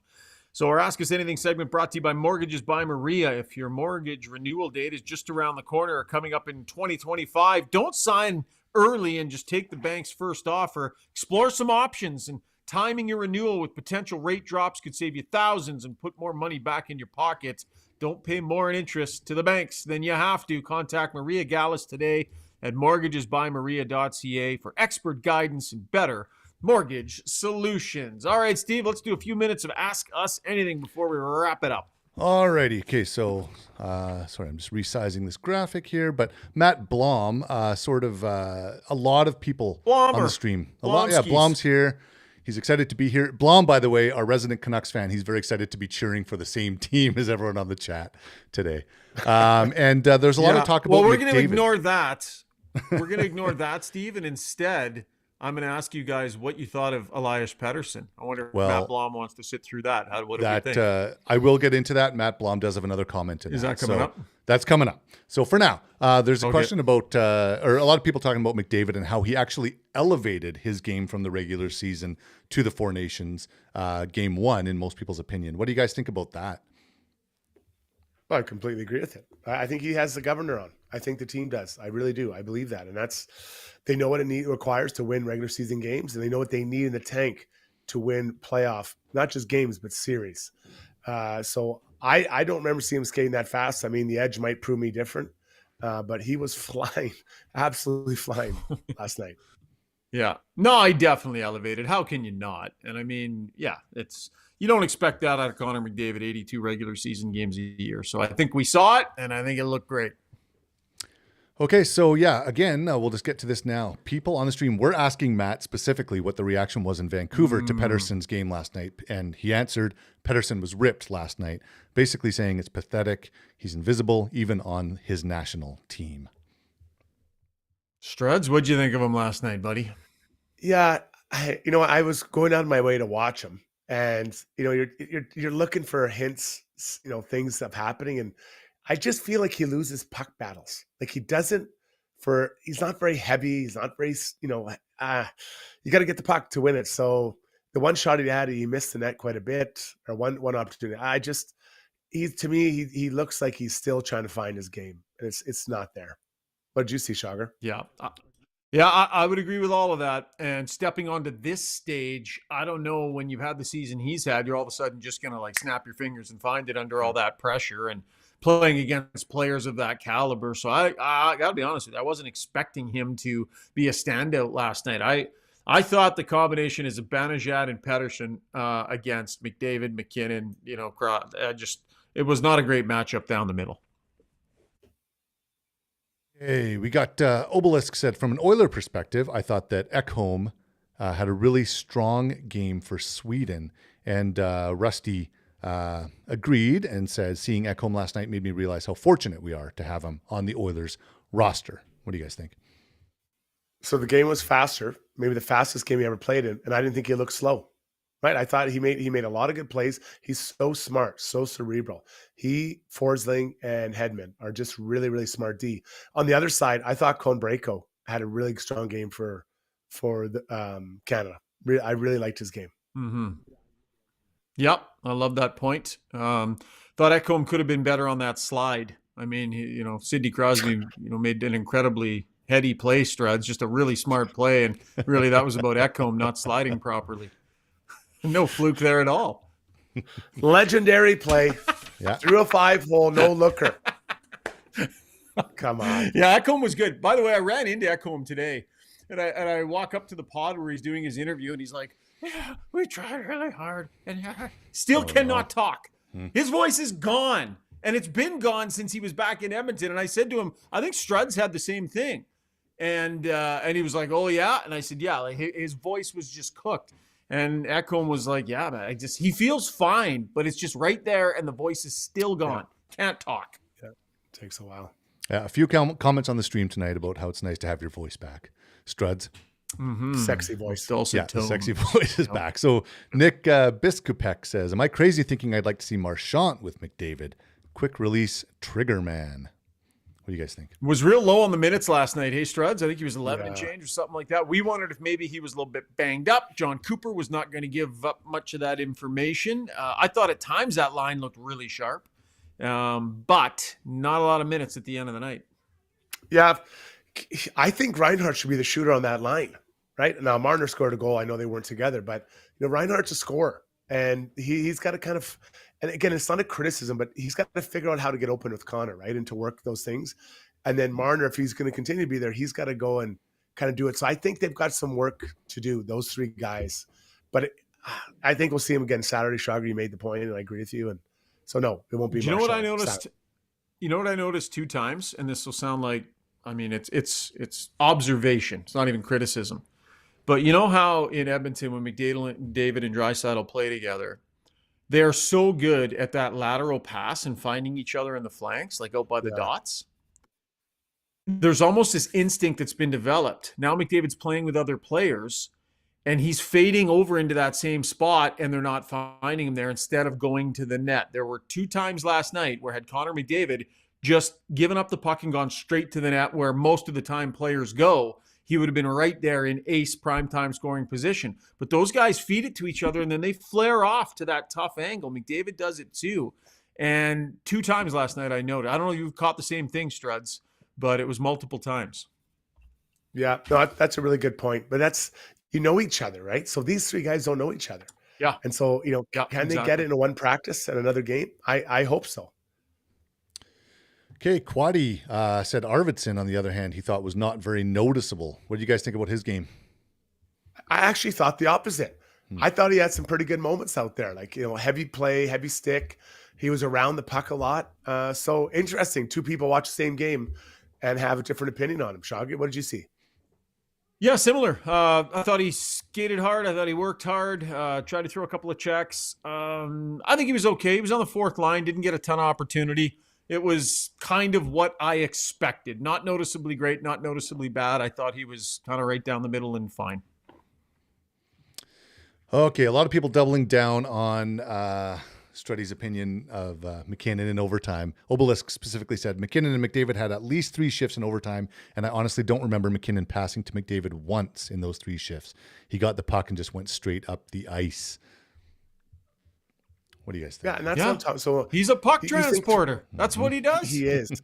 Speaker 1: So our Ask Us Anything segment brought to you by Mortgages by Maria. If your mortgage renewal date is just around the corner or coming up in 2025, don't sign early and just take the bank's first offer. Explore some options, and timing your renewal with potential rate drops could save you thousands and put more money back in your pocket. Don't pay more in interest to the banks than you have to. Contact Maria Gallus today at mortgagesbymaria.ca for expert guidance and better mortgage solutions. All right, Steve, let's do a few minutes of Ask Us Anything before we wrap it up.
Speaker 4: Alrighty. Okay, so sorry, I'm just resizing this graphic here, but Matt Blom, a lot of people on the stream. Blom's here. He's excited to be here. Blom, by the way, our resident Canucks fan, he's very excited to be cheering for the same team as everyone on the chat today. And there's a lot of talk about
Speaker 1: Well, we're
Speaker 4: McDavid.
Speaker 1: going to ignore that. We're going to ignore that, Steve, and instead I'm going to ask you guys what you thought of Elias Pettersson. I wonder if Matt Blom wants to sit through that. What do we think?
Speaker 4: I will get into that. Matt Blom does have another comment in
Speaker 1: Is that coming up?
Speaker 4: That's coming up. So for now, there's a question about, or a lot of people talking about McDavid and how he actually elevated his game from the regular season to the Four Nations game 1, in most people's opinion. What do you guys think about that?
Speaker 2: Well, I completely agree with it. I think he has the governor on. I think the team does. I really do. I believe that. And they know what it requires to win regular season games, and they know what they need in the tank to win playoff, not just games, but series. So I don't remember seeing him skating that fast. I mean, the edge might prove me different, but he was flying, absolutely flying last night.
Speaker 1: Yeah. No, he definitely elevated. How can you not? And I mean, yeah, you don't expect that out of Connor McDavid, 82 regular season games a year. So I think we saw it, and I think it looked great.
Speaker 4: Okay, so yeah, again, we'll just get to this now. People on the stream, we're asking Matt specifically what the reaction was in Vancouver to Pettersson's game last night. And he answered, Pettersson was ripped last night, basically saying it's pathetic. He's invisible, even on his national team.
Speaker 1: Struds, what'd you think of him last night, buddy?
Speaker 2: Yeah, I was going out of my way to watch him. And, you're looking for hints, things that happening. And I just feel like he loses puck battles. Like he's not very heavy. He's not very, you got to get the puck to win it. So the one shot he had, he missed the net quite a bit, or one opportunity. To me, he looks like he's still trying to find his game. And it's not there. What did you see, Shogger?
Speaker 1: Yeah. Yeah, I would agree with all of that. And stepping onto this stage, I don't know, when you've had the season he's had, you're all of a sudden just going to snap your fingers and find it under all that pressure and playing against players of that caliber. So I got to be honest with you, I wasn't expecting him to be a standout last night. I thought the combination is Banajad and Pettersson against McDavid, McKinnon, it was not a great matchup down the middle.
Speaker 4: Hey, we got Obelisk said, from an Oiler perspective, I thought that Ekholm had a really strong game for Sweden. And Rusty agreed and said, seeing Ekholm last night made me realize how fortunate we are to have him on the Oilers roster. What do you guys think?
Speaker 2: So the game was faster, maybe the fastest game he ever played in, and I didn't think he looked slow. Right? I thought he made a lot of good plays. He's so smart, so cerebral. He, Forsling, and Hedman are just really, really smart D. On the other side, I thought Konbrejko had a really strong game for the Canada. I really liked his game.
Speaker 1: Mm-hmm. Yep, I love that point. Thought Ekholm could have been better on that slide. I mean, Sidney Crosby, made an incredibly heady play, Struds, just a really smart play, and really that was about Ekholm not sliding properly. No fluke there at all.
Speaker 2: Legendary play. Yeah. Through a 5-hole, no looker. Come on.
Speaker 1: Yeah, Ekholm was good. By the way, I ran into Ekholm today, and I walk up to the pod where he's doing his interview, and he's like, "Yeah, we tried really hard, and still cannot talk. His voice is gone, and it's been gone since he was back in Edmonton." And I said to him, "I think Struds had the same thing," and he was like, "Oh yeah," and I said, "Yeah, like his voice was just cooked." And Ekholm was like, "Yeah, man, he feels fine, but it's just right there, and the voice is still gone. Can't talk."
Speaker 2: Yeah, takes a while.
Speaker 4: A few comments on the stream tonight about how it's nice to have your voice back, Struds.
Speaker 1: Mm-hmm.
Speaker 2: Sexy voice.
Speaker 4: Yeah, the sexy voice is back. So Nick Biskupek says, "Am I crazy thinking I'd like to see Marchand with McDavid? Quick release trigger man." What do you guys think?
Speaker 1: Was real low on the minutes last night. Hey, Struds, I think he was 11 and change or something like that. We wondered if maybe he was a little bit banged up. John Cooper was not going to give up much of that information. I thought at times that line looked really sharp, but not a lot of minutes at the end of the night.
Speaker 2: Yeah, I think Reinhart should be the shooter on that line, right? Now, Marner scored a goal. I know they weren't together, but Reinhart's a scorer, and he's got to kind of – and again, it's not a criticism, but he's got to figure out how to get open with Connor, right? And to work those things. And then Marner, if he's going to continue to be there, he's got to go and kind of do it. So I think they've got some work to do, those three guys. But I think we'll see him again Saturday. Shogger, you made the point, and I agree with you. And so, no, it won't be.
Speaker 1: Do you know what I noticed? You know what I noticed 2 times? And this will sound like, it's observation. It's not even criticism. But you know how in Edmonton, when McDavid and Draisaitl play together, they're so good at that lateral pass and finding each other in the flanks, like out by the dots. There's almost this instinct that's been developed. Now McDavid's playing with other players, and he's fading over into that same spot, and they're not finding him there instead of going to the net. There were 2 times last night where had Connor McDavid just given up the puck and gone straight to the net where most of the time players go, he would have been right there in ace primetime scoring position. But those guys feed it to each other, and then they flare off to that tough angle. McDavid does it too. And 2 times last night I noted. I don't know if you've caught the same thing, Struds, but it was multiple times.
Speaker 2: Yeah, no, that's a really good point. But that's, each other, right? So these 3 guys don't know each other.
Speaker 1: Yeah.
Speaker 2: And so, can they get into one practice and another game? I hope so.
Speaker 4: Okay, Quaddy said Arvidsson, on the other hand, he thought was not very noticeable. What do you guys think about his game?
Speaker 2: I actually thought the opposite. I thought he had some pretty good moments out there, like, heavy play, heavy stick. He was around the puck a lot. So interesting. 2 people watch the same game and have a different opinion on him. Shoggy, what did you see?
Speaker 1: Yeah, similar. I thought he skated hard. I thought he worked hard, tried to throw a couple of checks. I think he was okay. He was on the 4th line, didn't get a ton of opportunity. It was kind of what I expected. Not noticeably great, not noticeably bad. I thought he was kind of right down the middle and fine.
Speaker 4: Okay, a lot of people doubling down on Struddy's opinion of McKinnon in overtime. Obelisk specifically said McKinnon and McDavid had at least 3 shifts in overtime, and I honestly don't remember McKinnon passing to McDavid once in those 3 shifts. He got the puck and just went straight up the ice. What do you guys think?
Speaker 2: Yeah, and that's what I'm talking. So
Speaker 1: he's a puck transporter. That's what he does.
Speaker 2: He is.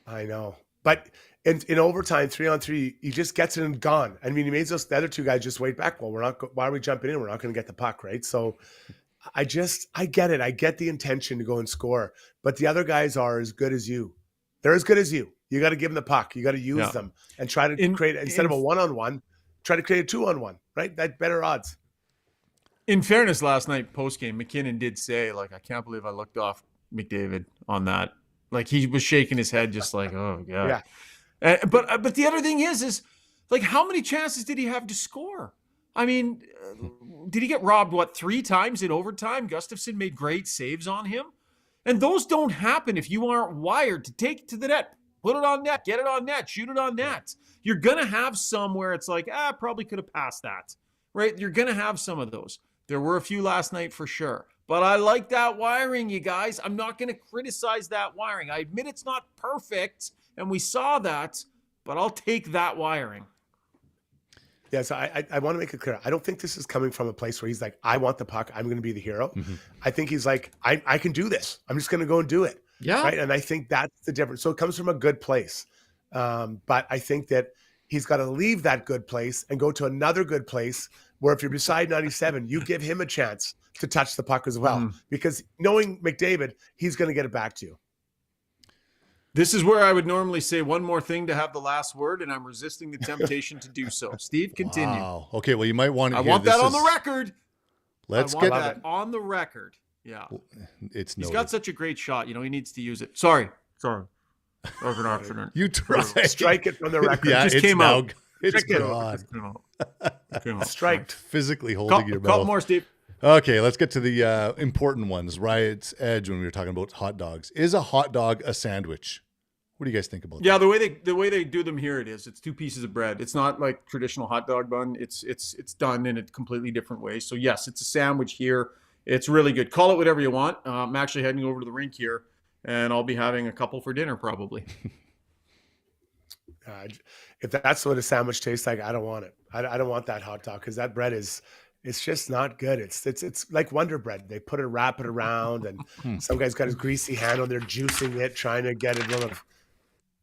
Speaker 2: I know. But in overtime, 3-on-3, he just gets it and gone. I mean, he made the other 2 guys just wait back. Well, why are we jumping in? We're not going to get the puck, right? So I get it. I get the intention to go and score. But the other guys are as good as you. They're as good as you. You got to give them the puck. You got to use them and try to create, instead of a one-on-one, Try to create a 2-on-1, right? That better odds.
Speaker 1: In fairness, last night post-game, McKinnon did say, like, I can't believe I looked off McDavid on that. Like, he was shaking his head just like, oh, God.
Speaker 2: Yeah.
Speaker 1: But the other thing is, like, how many chances did he have to score? I mean, did he get robbed, 3 times in overtime? Gustafsson made great saves on him. And those don't happen if you aren't wired to take it to the net, put it on net, get it on net, shoot it on net. You're going to have some where it's like, probably could have passed that, right? You're going to have some of those. There were a few last night for sure. But I like that wiring, you guys. I'm not going to criticize that wiring. I admit it's not perfect, and we saw that, but I'll take that wiring.
Speaker 2: Yeah, so I want to make it clear. I don't think this is coming from a place where he's like, I want the puck. I'm going to be the hero.
Speaker 4: Mm-hmm.
Speaker 2: I think he's like, I can do this. I'm just going to go and do it.
Speaker 1: Yeah.
Speaker 2: Right. And I think that's the difference. So it comes from a good place. But I think that he's got to leave that good place and go to another good place where if you're beside 97, you give him a chance to touch the puck as well. Because knowing McDavid, he's going to get it back to you.
Speaker 1: This is where I would normally say one more thing to have the last word, and I'm resisting the temptation to do so. Steve, continue.
Speaker 4: Wow. Okay, well, you might want to
Speaker 1: I want that on the record.
Speaker 4: Let's
Speaker 1: get that on the record. Yeah.
Speaker 4: It's
Speaker 1: He's got such a great shot. He needs to use it. Sorry. That was an accident.
Speaker 4: You try.
Speaker 2: Strike it from the record.
Speaker 4: Yeah,
Speaker 1: it just came out.
Speaker 4: It's gone.
Speaker 2: Striked.
Speaker 4: Physically holding your mouth.
Speaker 1: Couple more, Steve.
Speaker 4: Okay, let's get to the important ones. Riot's edge when we were talking about hot dogs. Is a hot dog a sandwich? What do you guys think about that?
Speaker 1: Yeah, the way they do them here, it is. It's 2 pieces of bread. It's not like traditional hot dog bun. It's done in a completely different way. So yes, it's a sandwich here. It's really good. Call it whatever you want. I'm actually heading over to the rink here, and I'll be having a couple for dinner probably.
Speaker 2: If that's what a sandwich tastes like, I don't want it. I don't want that hot dog because that bread is. It's just not good. It's like Wonder Bread. They wrap it around, and some guy's got his greasy hand on there, juicing it, trying to get a little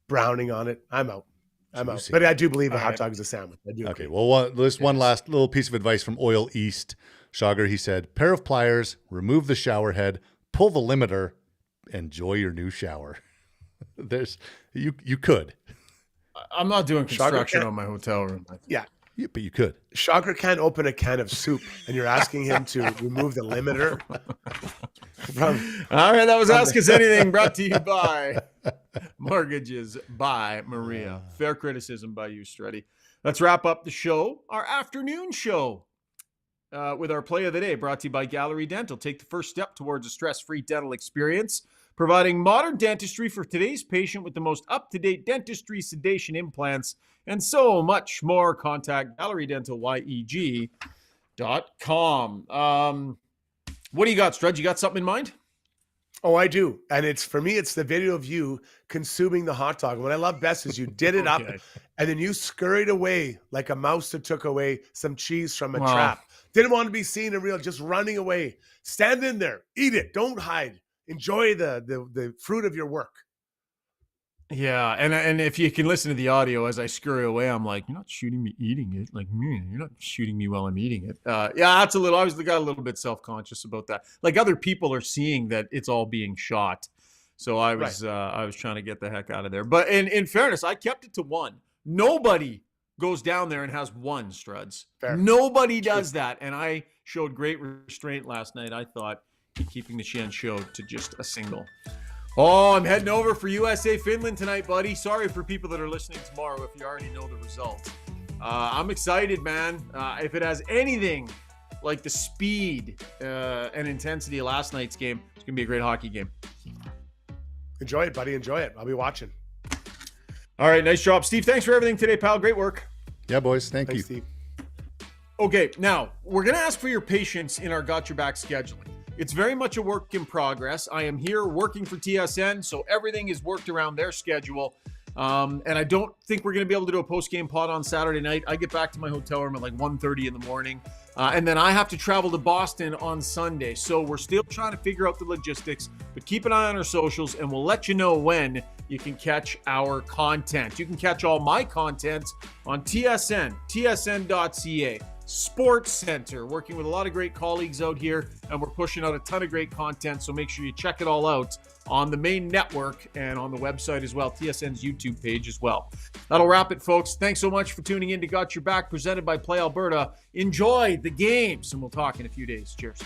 Speaker 2: browning on it. I'm out. But I do believe a hot dog is a sandwich. I do.
Speaker 4: Okay. Well, one last little piece of advice from Oil East. Shogger, he said, pair of pliers, remove the shower head, pull the limiter, enjoy your new shower. You could.
Speaker 1: I'm not doing construction on my hotel room.
Speaker 2: Yeah,
Speaker 4: but you could.
Speaker 2: Shogger can't open a can of soup, and you're asking him to remove the limiter.
Speaker 1: All right, that was Ask Us Anything, brought to you by Mortgages by Maria. Fair criticism by you, Struddy. Let's wrap up the show, our afternoon show, with our play of the day, brought to you by Gallery Dental. Take the first step towards a stress-free dental experience, providing modern dentistry for today's patient with the most up-to-date dentistry, sedation, implants, and so much more. Contact gallerydentalYEG.com. What do you got, Strud? You got something in mind?
Speaker 2: Oh, I do. And for me, it's the video of you consuming the hot dog. What I love best is you did it up and then you scurried away like a mouse that took away some cheese from a trap. Didn't want to be seen in real, just running away. Stand in there, eat it, don't hide. Enjoy the fruit of your work.
Speaker 1: Yeah, and if you can listen to the audio as I scurry away, I'm like, you're not shooting me eating it. Like, you're not shooting me while I'm eating it. Yeah, that's I was got a little bit self-conscious about that. Like other people are seeing that it's all being shot. So I was trying to get the heck out of there. But in fairness, I kept it to 1. Nobody goes down there and has 1, Struds.
Speaker 2: Fair.
Speaker 1: Nobody does that. And I showed great restraint last night, I thought, in keeping the Shen show to just a single. Oh, I'm heading over for USA Finland tonight, buddy. Sorry for people that are listening tomorrow if you already know the result. I'm excited, man. If it has anything like the speed and intensity of last night's game, it's going to be a great hockey game.
Speaker 2: Enjoy it, buddy. Enjoy it. I'll be watching.
Speaker 1: All right, nice job. Steve, thanks for everything today, pal. Great work.
Speaker 4: Yeah, boys. Thanks, you.
Speaker 2: Steve.
Speaker 1: Okay, now, we're going to ask for your patience in our Got Your Back scheduling. It's very much a work in progress. I am here working for TSN, so everything is worked around their schedule. And I don't think we're going to be able to do a post-game pod on Saturday night. I get back to my hotel room at like 1:30 in the morning. And then I have to travel to Boston on Sunday. So we're still trying to figure out the logistics. But keep an eye on our socials, and we'll let you know when you can catch our content. You can catch all my content on TSN, tsn.ca. Sports Center, working with a lot of great colleagues out here, and we're pushing out a ton of great content, so make sure you check it all out on the main network and on the website as well, TSN's YouTube page as well. That'll wrap it, folks. Thanks so much for tuning in to Got Your Back, presented by Play Alberta. Enjoy the games, and we'll talk in a few days. Cheers.